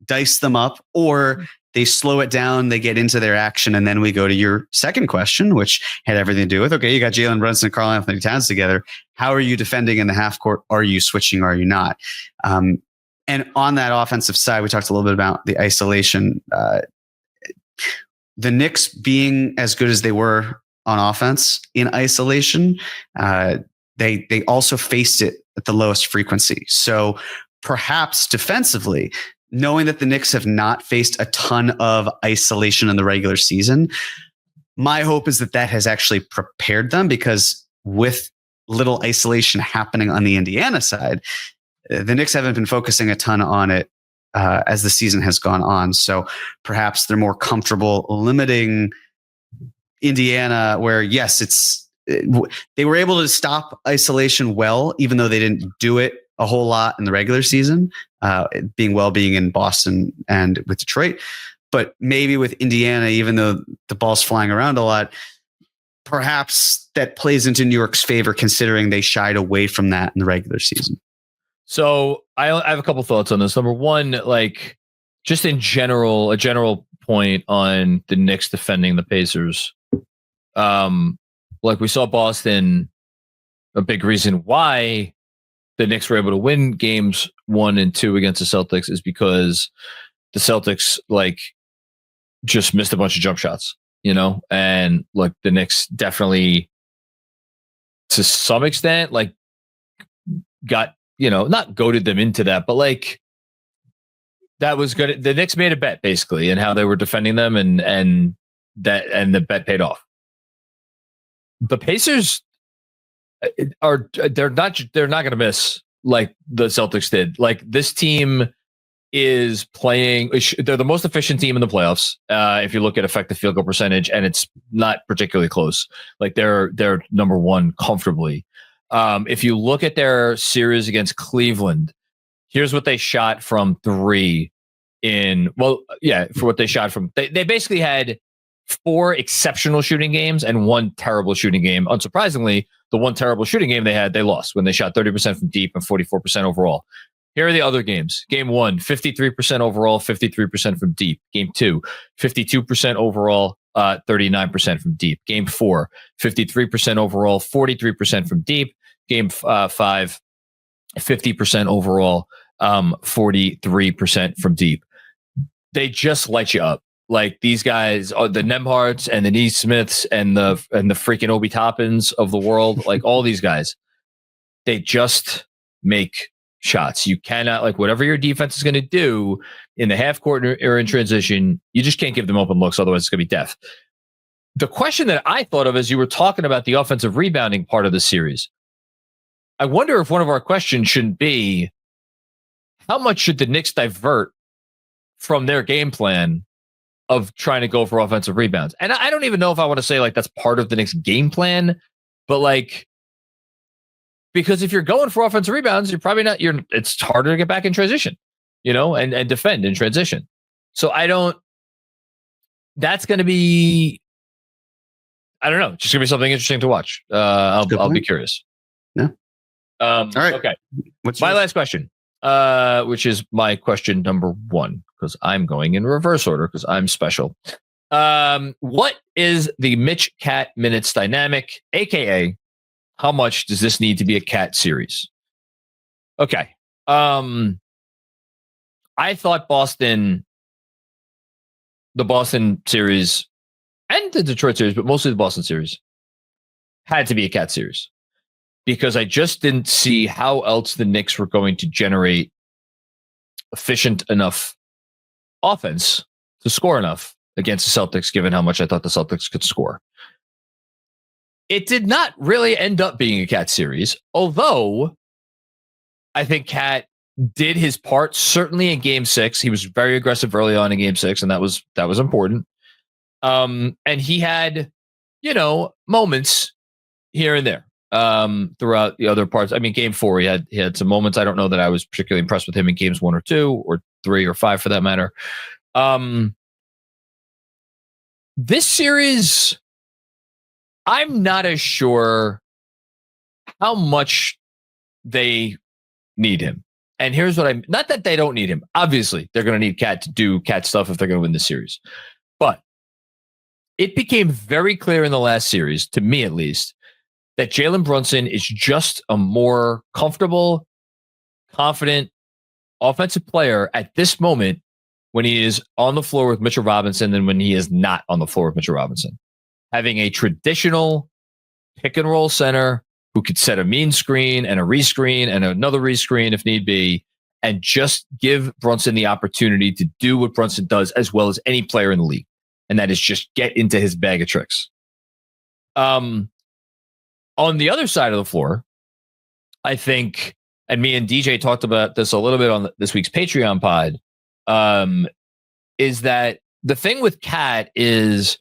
dice them up, or they slow it down, they get into their action. And then we go to your second question, which had everything to do with, okay, you got Jalen Brunson and Karl-Anthony Towns together. How are you defending in the half court? Are you switching? Are you not? And on that offensive side, we talked a little bit about the isolation. The Knicks being as good as they were on offense in isolation, they also faced it at the lowest frequency. So perhaps defensively, knowing that the Knicks have not faced a ton of isolation in the regular season, my hope is that that has actually prepared them, because with little isolation happening on the Indiana side, the Knicks haven't been focusing a ton on it as the season has gone on. So perhaps they're more comfortable limiting Indiana, where yes, they were able to stop isolation well, even though they didn't do it a whole lot in the regular season, being in Boston and with Detroit. But maybe with Indiana, even though the ball's flying around a lot, perhaps that plays into New York's favor, considering they shied away from that in the regular season. So I have a couple thoughts on this. Number one, like just in general, a general point on the Knicks defending the Pacers. Like we saw Boston, a big reason why the Knicks were able to win games 1 and 2 against the Celtics is because the Celtics like just missed a bunch of jump shots, and like the Knicks definitely to some extent like got, not goaded them into that, but like that was good. The Knicks made a bet basically in how they were defending them, and the bet paid off. The Pacers they're not going to miss like the Celtics did. Like this team is playing, they're the most efficient team in the playoffs. If you look at effective field goal percentage, and it's not particularly close. Like they're number one comfortably. If you look at their series against Cleveland, here's what they shot from three for what they shot from. They basically had 4 exceptional shooting games and 1 terrible shooting game. Unsurprisingly, the 1 terrible shooting game they lost when they shot 30% from deep and 44% overall. Here are the other games. Game 1, 53% overall, 53% from deep. Game 2, 52% overall, 39% from deep. Game 4, 53% overall, 43% from deep. Game 5, 50% overall, 43% from deep. They just light you up. Like these guys are the Nemharts and the Neesmiths and the freaking Obi Toppins of the world. Like all these guys, they just make shots. You cannot, like, whatever your defense is going to do in the half court or in transition, you just can't give them open looks. Otherwise it's going to be death. The question that I thought of as you were talking about the offensive rebounding part of the series, I wonder if one of our questions shouldn't be, how much should the Knicks divert from their game plan of trying to go for offensive rebounds? And I don't even know if I want to say like that's part of the Knicks game plan, but like, because if you're going for offensive rebounds, you're probably not, it's harder to get back in transition, and defend in transition. So that's going to be, I don't know, just going to be something interesting to watch. I'll be curious. Yeah. All right. Okay. My last question, which is my question number 1, because I'm going in reverse order because I'm special. What is the Mitch Cat minutes dynamic, aka how much does this need to be a Cat series? Okay. I thought the Boston series and the Detroit series, but mostly the Boston series, had to be a Cat series, because I just didn't see how else the Knicks were going to generate efficient enough offense to score enough against the Celtics, given how much I thought the Celtics could score. It did not really end up being a Cat series, although I think Cat did his part, certainly in Game 6. He was very aggressive early on in Game 6, and that was important. And he had, moments here and there throughout the other parts. I mean, Game 4, he had some moments. I don't know that I was particularly impressed with him in Games 1 or 2 or 3 or 5 for that matter. This series, I'm not as sure how much they need him. And here's what not that they don't need him. Obviously, they're going to need Cat to do Cat stuff if they're going to win the series. But it became very clear in the last series, to me at least, that Jalen Brunson is just a more comfortable, confident offensive player at this moment when he is on the floor with Mitchell Robinson than when he is not on the floor with Mitchell Robinson. Having a traditional pick and roll center who could set a mean screen and a rescreen and another rescreen if need be, and just give Brunson the opportunity to do what Brunson does as well as any player in the league. And that is just get into his bag of tricks. On the other side of the floor, I think, and me and DJ talked about this a little bit on this week's Patreon pod, is that the thing with Cat is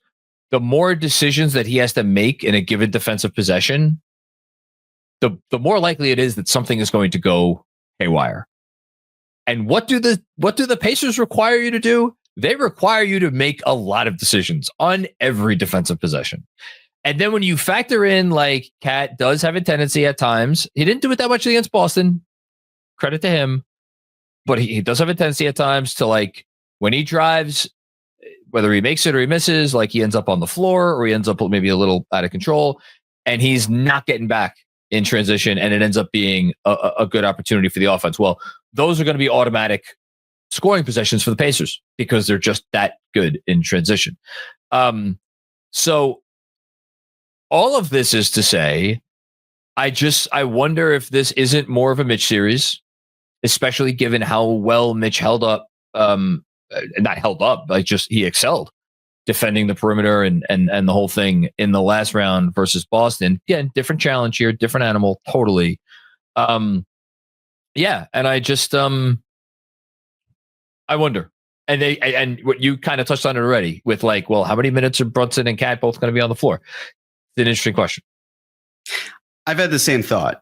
the more decisions that he has to make in a given defensive possession, the more likely it is that something is going to go haywire. And what do the Pacers require you to do? They require you to make a lot of decisions on every defensive possession. And then when you factor in, like, Cat does have a tendency at times, he didn't do it that much against Boston, credit to him, but he does have a tendency at times to, like, when he drives, whether he makes it or he misses, like, he ends up on the floor or he ends up maybe a little out of control and he's not getting back in transition, and it ends up being a good opportunity for the offense. Well, those are going to be automatic scoring possessions for the Pacers because they're just that good in transition. So all of this is to say, I wonder if this isn't more of a Mitch series, especially given how well Mitch held up, not held up, like just he excelled defending the perimeter and the whole thing in the last round versus Boston. Again, different challenge here, different animal, totally. Yeah, and I just I wonder. And what you kind of touched on it already with, like, well, how many minutes are Brunson and Cat both going to be on the floor? It's an interesting question. I've had the same thought,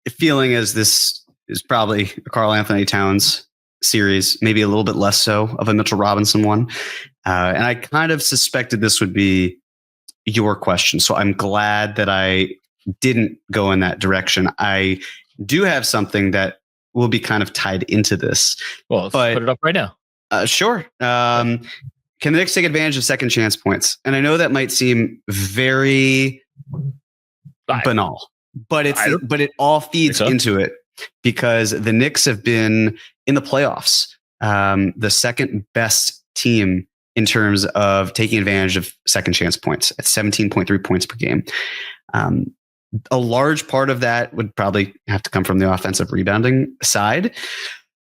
feeling as this is probably a Karl-Anthony Towns series, maybe a little bit less so of a Mitchell Robinson one. And I kind of suspected this would be your question. So I'm glad that I didn't go in that direction. I do have something that will be kind of tied into this. Well, let's put it up right now. Sure. Can the Knicks take advantage of second chance points? And I know that might seem very banal, but it all feeds into it because the Knicks have been in the playoffs, the second best team in terms of taking advantage of second chance points at 17.3 points per game. A large part of that would probably have to come from the offensive rebounding side.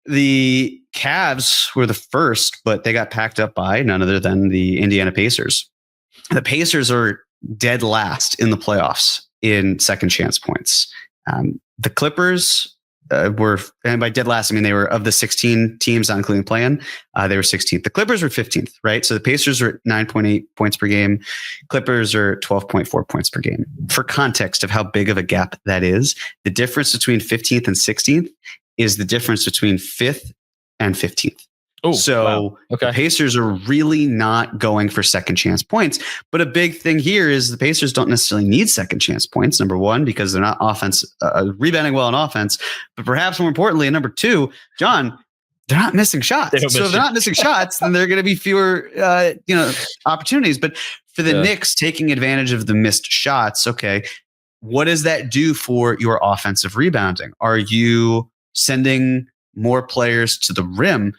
The Cavs were the first, but they got packed up by none other than the Indiana Pacers. The Pacers are dead last in the playoffs in second chance points. The Clippers were, and by dead last, I mean they were of the 16 teams, not including play-in, they were 16th. The Clippers were 15th, right? So the Pacers are at 9.8 points per game. Clippers are 12.4 points per game. For context of how big of a gap that is, the difference between 15th and 16th is the difference between 5th and 15th. Oh, so wow. Okay. The Pacers are really not going for second chance points. But a big thing here is the Pacers don't necessarily need second chance points. Number one, because they're not rebounding well on offense. But perhaps more importantly, and number two, John, they're not missing shots. So if they're not missing shots, then there are going to be fewer opportunities. But for the Knicks taking advantage of the missed shots, okay, what does that do for your offensive rebounding? Are you sending more players to the rim?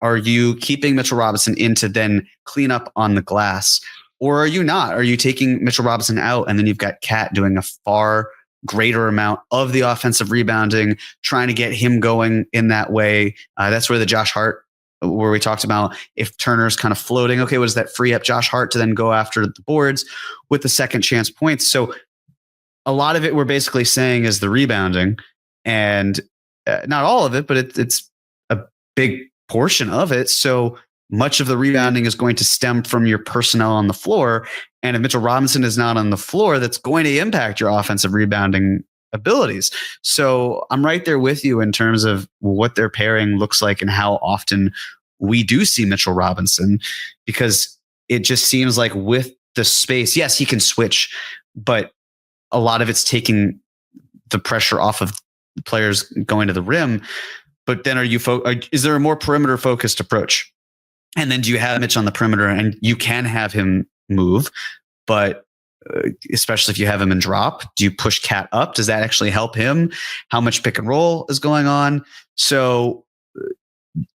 Are you keeping Mitchell Robinson in to then clean up on the glass? Or are you not? Are you taking Mitchell Robinson out and then you've got Cat doing a far greater amount of the offensive rebounding, trying to get him going in that way? That's where the Josh Hart, where we talked about if Turner's kind of floating, okay, what does that free up Josh Hart to then go after the boards with the second chance points? So a lot of it we're basically saying is the rebounding, and not all of it, but it's a big portion of it. So much of the rebounding is going to stem from your personnel on the floor. And if Mitchell Robinson is not on the floor, that's going to impact your offensive rebounding abilities. So I'm right there with you in terms of what their pairing looks like and how often we do see Mitchell Robinson, because it just seems like with the space, yes, he can switch, but a lot of it's taking the pressure off of players going to the rim. But then is there a more perimeter focused approach? And then do you have Mitch on the perimeter and you can have him move, but especially if you have him in drop, do you push Cat up? Does that actually help him? How much pick and roll is going on? So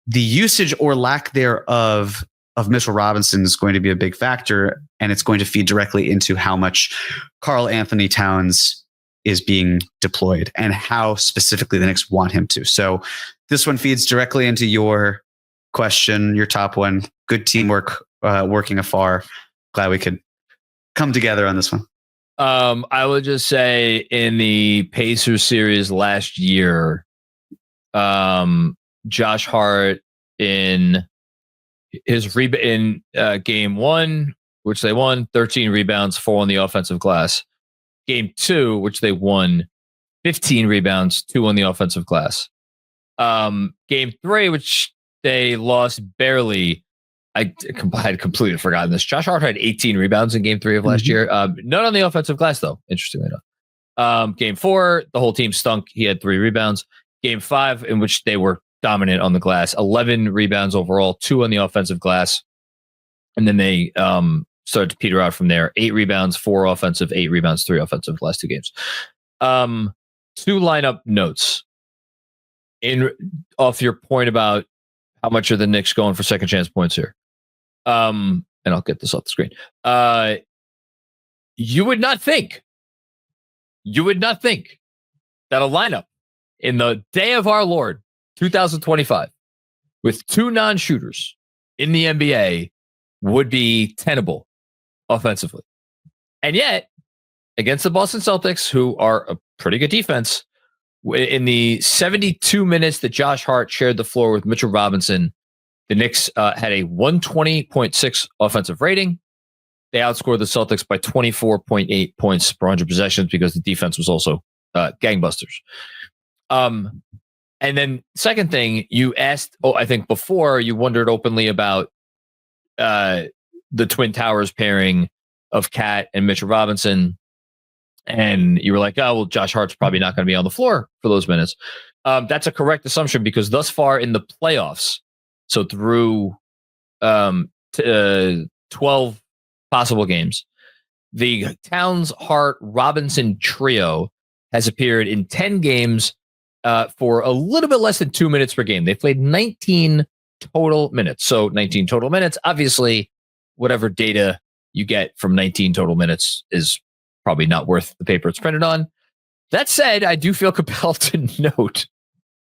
the usage or lack thereof of Mitchell Robinson is going to be a big factor, and it's going to feed directly into how much Karl-Anthony Towns is being deployed and how specifically the Knicks want him to. So this one feeds directly into your question, your top one. Good teamwork, working afar. Glad we could come together on this one. I would just say in the Pacers series last year, Josh Hart in his in game 1, which they won, 13 rebounds, 4 on the offensive glass. Game 2, which they won, 15 rebounds, 2 on the offensive glass. Game 3, which they lost barely. I had completely forgotten this. Josh Hart had 18 rebounds in game 3 of last year. None on the offensive glass, though, interestingly enough. Game 4, the whole team stunk. He had 3 rebounds. Game 5, in which they were dominant on the glass, 11 rebounds overall, 2 on the offensive glass. And then they started to peter out from there. 8 rebounds, 4 offensive, 8 rebounds, 3 offensive the last 2 games. 2 lineup notes. Off your point about how much are the Knicks going for second chance points here? And I'll get this off the screen. You would not think that a lineup in the day of our Lord, 2025, with 2 non-shooters in the NBA would be tenable offensively. And yet, against the Boston Celtics, who are a pretty good defense, in the 72 minutes that Josh Hart shared the floor with Mitchell Robinson, the Knicks had a 120.6 offensive rating. They outscored the Celtics by 24.8 points per 100 possessions because the defense was also gangbusters. And then second thing, you asked, I think before you wondered openly about the Twin Towers pairing of Cat and Mitchell Robinson. And you were like, oh, well, Josh Hart's probably not going to be on the floor for those minutes. That's a correct assumption because thus far in the playoffs, so through 12 possible games, the Towns, Hart, Robinson trio has appeared in 10 games for a little bit less than 2 minutes per game. They played 19 total minutes. So 19 total minutes, obviously, whatever data you get from 19 total minutes is probably not worth the paper it's printed on. That said, I do feel compelled to note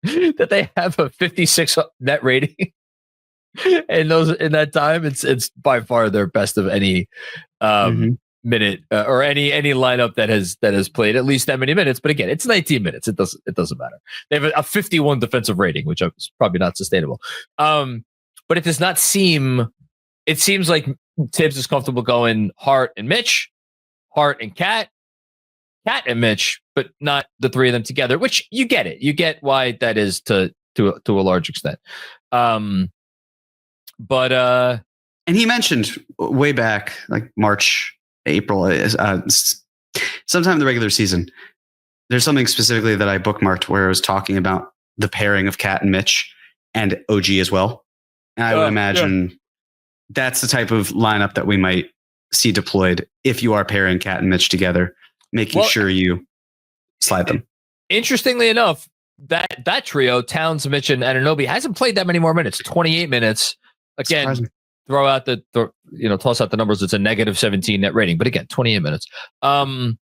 that they have a 56 net rating. And in that time, it's by far their best of any minute or any lineup that has played at least that many minutes. But again, it's 19 minutes. It doesn't matter. They have a 51 defensive rating, which is probably not sustainable. But it does not seem. It seems like Tibbs is comfortable going Hart and Mitch, Hart and Cat and Mitch, but not the 3 of them together. Which you get it. You get why that is to a large extent. But and he mentioned way back, like March, April, sometime in the regular season, there's something specifically that I bookmarked where I was talking about the pairing of Cat and Mitch and OG as well. And I would imagine that's the type of lineup that we might see deployed if you are pairing Cat and Mitch together, making sure you slide them. Interestingly enough, that trio, Towns, Mitch, and Anunoby, hasn't played that many more minutes. 28 minutes. Again, toss out the numbers. It's a negative 17 net rating, but again, 28 minutes. You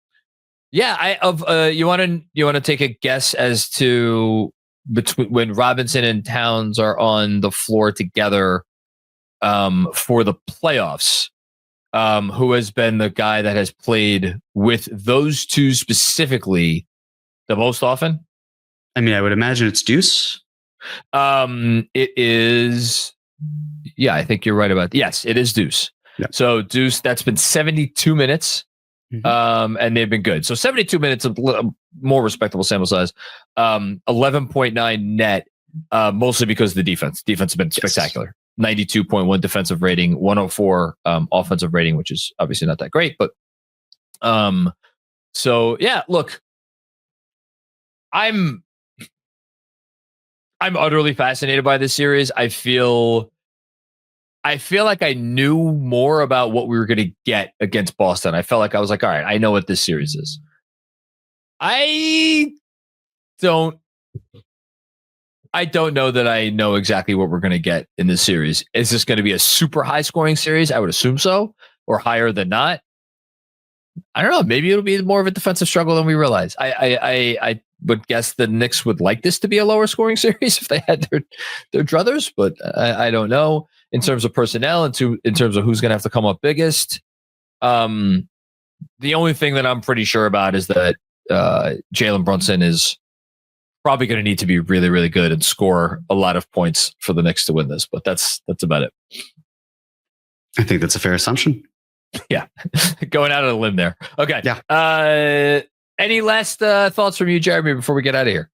want to take a guess as to between when Robinson and Towns are on the floor together for the playoffs, who has been the guy that has played with those two specifically the most often? I mean, I would imagine it's Deuce. It is. Yeah, I think you're right about that. Yes, it is Deuce. Yeah. So Deuce, that's been 72 minutes, and they've been good. So 72 minutes, a more respectable sample size. 11.9 net, mostly because of the defense. Defense has been spectacular. 92.1 defensive rating, 104 offensive rating, which is obviously not that great. But so yeah, look, I'm utterly fascinated by this series. I feel like I knew more about what we were going to get against Boston. I felt like I was like, all right, I know what this series is. I don't know that I know exactly what we're going to get in this series. Is this going to be a super high scoring series? I would assume so, or higher than not. I don't know. Maybe it'll be more of a defensive struggle than we realize. I would guess the Knicks would like this to be a lower scoring series if they had their druthers, but I don't know in terms of personnel and in terms of who's going to have to come up biggest. The only thing that I'm pretty sure about is that Jalen Brunson is probably going to need to be really, really good and score a lot of points for the Knicks to win this, but that's about it. I think that's a fair assumption. Yeah. Going out on a limb there. Okay. Yeah. Any last thoughts from you, Jeremy, before we get out of here?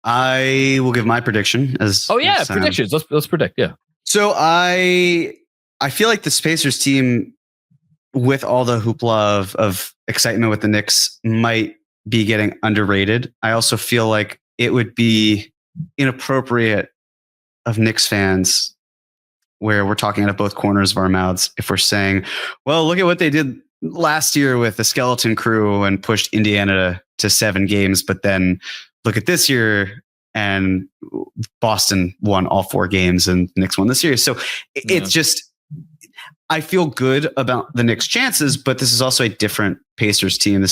I will give my prediction as. Oh yeah, predictions. Let's predict. Yeah. So I feel like the Pacers team, with all the hoopla of excitement with the Knicks, might be getting underrated. I also feel like it would be inappropriate of Knicks fans, where we're talking out of both corners of our mouths, if we're saying, well, look at what they did last year with the skeleton crew and pushed Indiana to 7 games, but then look at this year and Boston won all 4 games and the Knicks won the series. So it's just, I feel good about the Knicks' chances, but this is also a different Pacers team.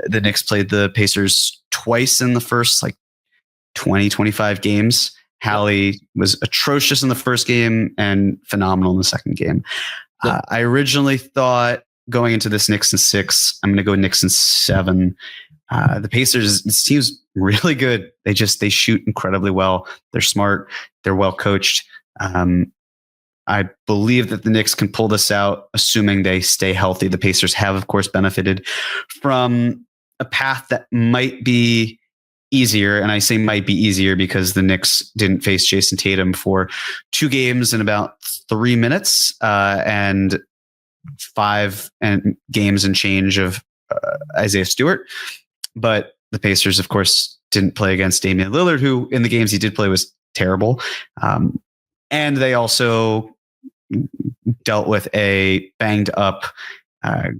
The Knicks played the Pacers twice in the first 20, 25 games. Hallie was atrocious in the first game and phenomenal in the second game. I originally thought going into this Knicks in 6, I'm going to go Knicks in 7. The Pacers, this team's really good. They shoot incredibly well. They're smart. They're well coached. I believe that the Knicks can pull this out, assuming they stay healthy. The Pacers have, of course, benefited from a path that might be easier. And I say might be easier because the Knicks didn't face Jason Tatum for 2 games in about 3 minutes and 5 games and change of Isaiah Stewart. But the Pacers, of course, didn't play against Damian Lillard, who in the games he did play was terrible. And they also dealt with a banged up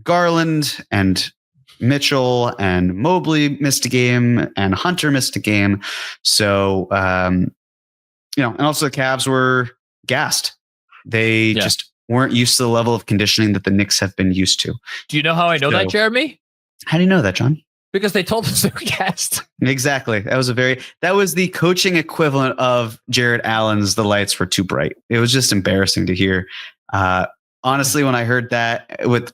Garland, and Mitchell and Mobley missed a game, and Hunter missed a game. So, and also the Cavs were gassed. They just weren't used to the level of conditioning that the Knicks have been used to. Do you know how I know that, Jeremy? How do you know that, John? Because they told us they were gassed. Exactly. That was the coaching equivalent of Jared Allen's "the lights were too bright." It was just embarrassing to hear. Honestly, when I heard that, with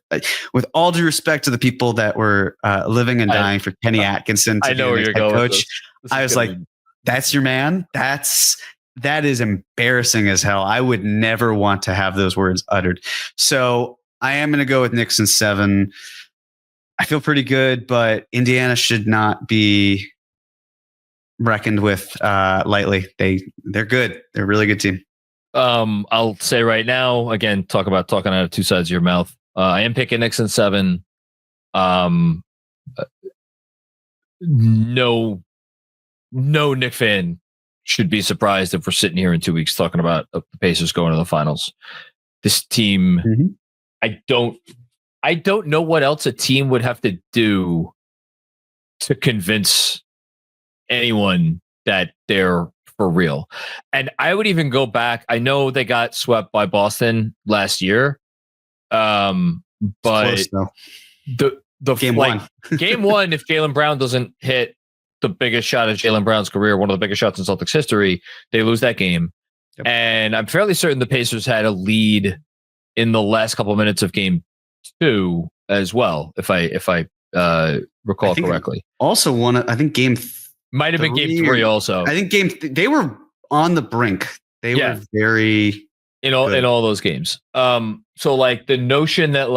all due respect to the people that were living and dying for Kenny Atkinson to be the head coach, I was like, "That's your man. That is embarrassing as hell." I would never want to have those words uttered. So I am going to go with Knicks in 7. I feel pretty good, but Indiana should not be reckoned with lightly. They're good. They're a really good team. I'll say right now, again, talking out of 2 sides of your mouth. I am picking Knicks in 7. No Knick fan should be surprised if we're sitting here in 2 weeks talking about the Pacers going to the finals. This team, I don't know what else a team would have to do to convince anyone that they're for real. And I would even go back. I know they got swept by Boston last year. But the game one, game 1, if Jaylen Brown doesn't hit the biggest shot of Jaylen Brown's career, one of the biggest shots in Celtics history, they lose that game. Yep. And I'm fairly certain the Pacers had a lead in the last couple of minutes of game 2 as well, if I recall correctly. Also won. I think game might have been game 3 also. I think they were on the brink. They were very in all those games. So the notion that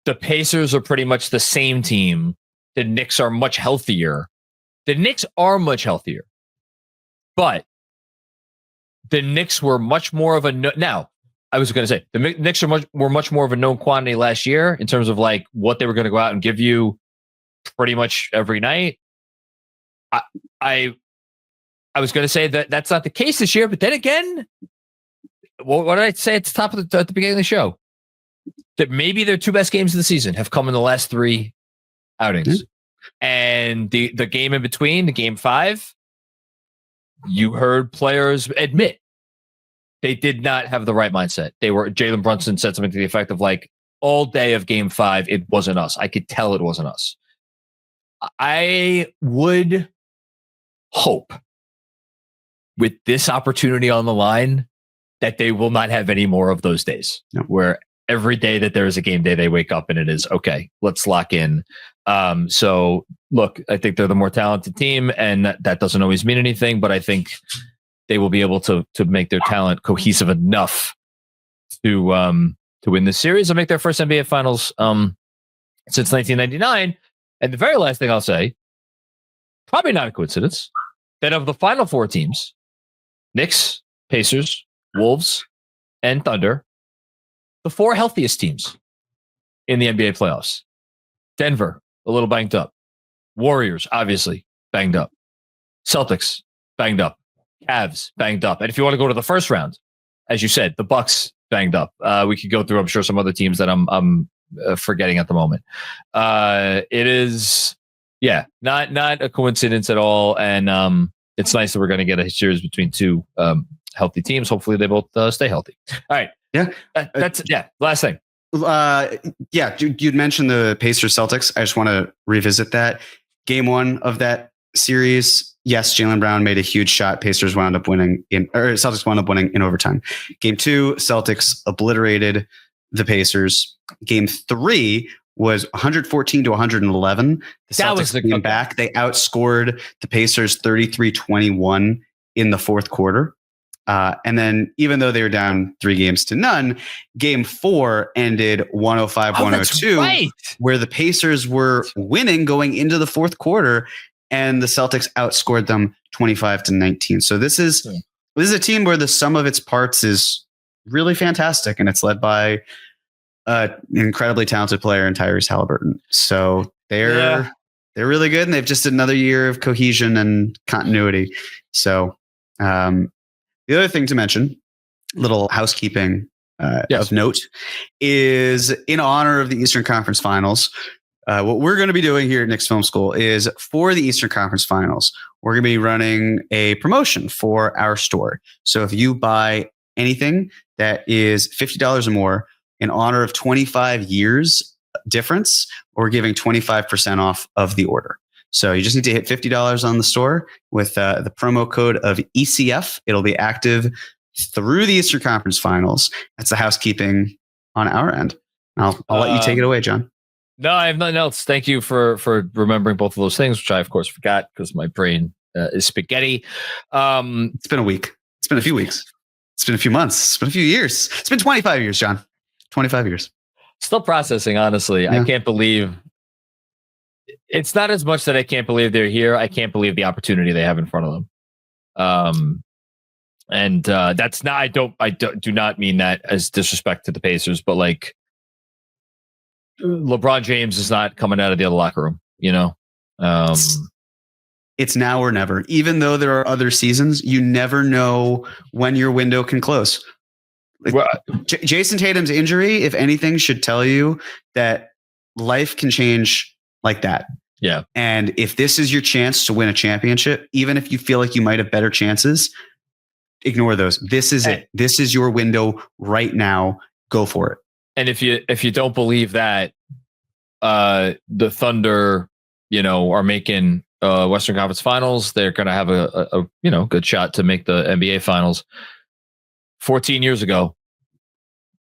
the Pacers are pretty much the same team. The Knicks are much healthier. The Knicks are much healthier, but the Knicks were much more of a now. I was going to say the Knicks were much more of a known quantity last year in terms of what they were going to go out and give you pretty much every night. I was going to say that that's not the case this year, but then again, what did I say at the top of at the beginning of the show? That maybe their two best games of the season have come in the last three outings. And the game in between, the game 5, you heard players admit they did not have the right mindset. Jalen Brunson said something to the effect of like, all day of game 5, it wasn't us. I could tell it wasn't us. I would hope with this opportunity on the line that they will not have any more of those days where every day that there is a game day, they wake up and it is, okay, let's lock in. So look, I think they're the more talented team, and that doesn't always mean anything, but I think they will be able to make their talent cohesive enough to win this series and make their first NBA Finals since 1999. And the very last thing I'll say, probably not a coincidence, that of the final 4 teams, Knicks, Pacers, Wolves, and Thunder, the 4 healthiest teams in the NBA playoffs. Denver, a little banged up. Warriors, obviously, banged up. Celtics, banged up. Cavs, banged up. And if you want to go to the first round, as you said, the Bucks, banged up. We could go through, I'm sure, some other teams that I'm forgetting at the moment. It is, not a coincidence at all. And it's nice that we're going to get a series between 2 healthy teams. Hopefully they both stay healthy. All right. Yeah. That's last thing. You'd mentioned the Pacers Celtics. I just want to revisit that. Game 1 of that series. Yes, Jaylen Brown made a huge shot. Celtics wound up winning in overtime. Game 2, Celtics obliterated the Pacers. Game 3 was 114 to 111. The Celtics came back. They outscored the Pacers 33-21 in the fourth quarter. And then even though they were down 3 games to none, game 4 ended 105-102, right, where the Pacers were winning going into the fourth quarter, and the Celtics outscored them 25-19. So this is a team where the sum of its parts is really fantastic, and it's led by an incredibly talented player in Tyrese Halliburton. So they're really good, and they've just another year of cohesion and continuity. So the other thing to mention, little housekeeping of note, is in honor of the Eastern Conference Finals. What we're going to be doing here at Knicks Film School is for the Eastern Conference Finals, we're going to be running a promotion for our store. So if you buy anything that is $50 or more in honor of 25 years difference, we're giving 25% off of the order. So you just need to hit $50 on the store with the promo code of ECF. It'll be active through the Eastern Conference Finals. That's the housekeeping on our end. I'll let you take it away, John. No, I have nothing else. Thank you for remembering both of those things, which I, of course, forgot because my brain is spaghetti. It's been a week. It's been a few weeks. It's been a few months. It's been a few years. It's been 25 years, John. 25 years. Still processing, honestly. Yeah. I can't believe... It's not as much that I can't believe they're here. I can't believe the opportunity they have in front of them. And that's not... I do not mean that as disrespect to the Pacers, but like... LeBron James is not coming out of the other locker room, you know? It's now or never. Even though there are other seasons, you never know when your window can close. Jason Tatum's injury, if anything, should tell you that life can change like that. Yeah. And if this is your chance to win a championship, even if you feel like you might have better chances, ignore those. This is it. This is your window right now. Go for it. And if you don't believe that, the Thunder, are making Western Conference Finals, they're going to have a good shot to make the NBA Finals. 14 years ago,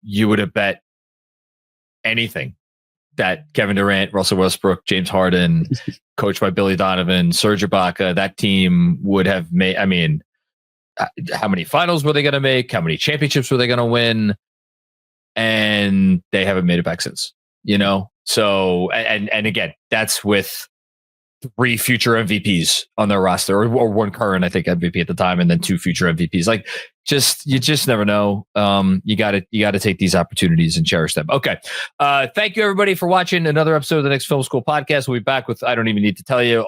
you would have bet anything that Kevin Durant, Russell Westbrook, James Harden, coached by Billy Donovan, Serge Ibaka, that team would have made. I mean, how many finals were they going to make? How many championships were they going to win? And they haven't made it back since, So, and again, that's with 3 future MVPs on their roster, or 1 current, I think, MVP at the time, and then 2 future MVPs. Like, you just never know. You got to take these opportunities and cherish them. Okay. Thank you everybody for watching another episode of the Knicks Film School Podcast. We'll be back with, I don't even need to tell you,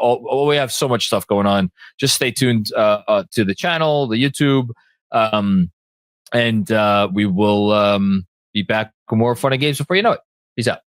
we have so much stuff going on. Just stay tuned to the channel, the YouTube, and we will be back with more fun and games before you know it. Peace out.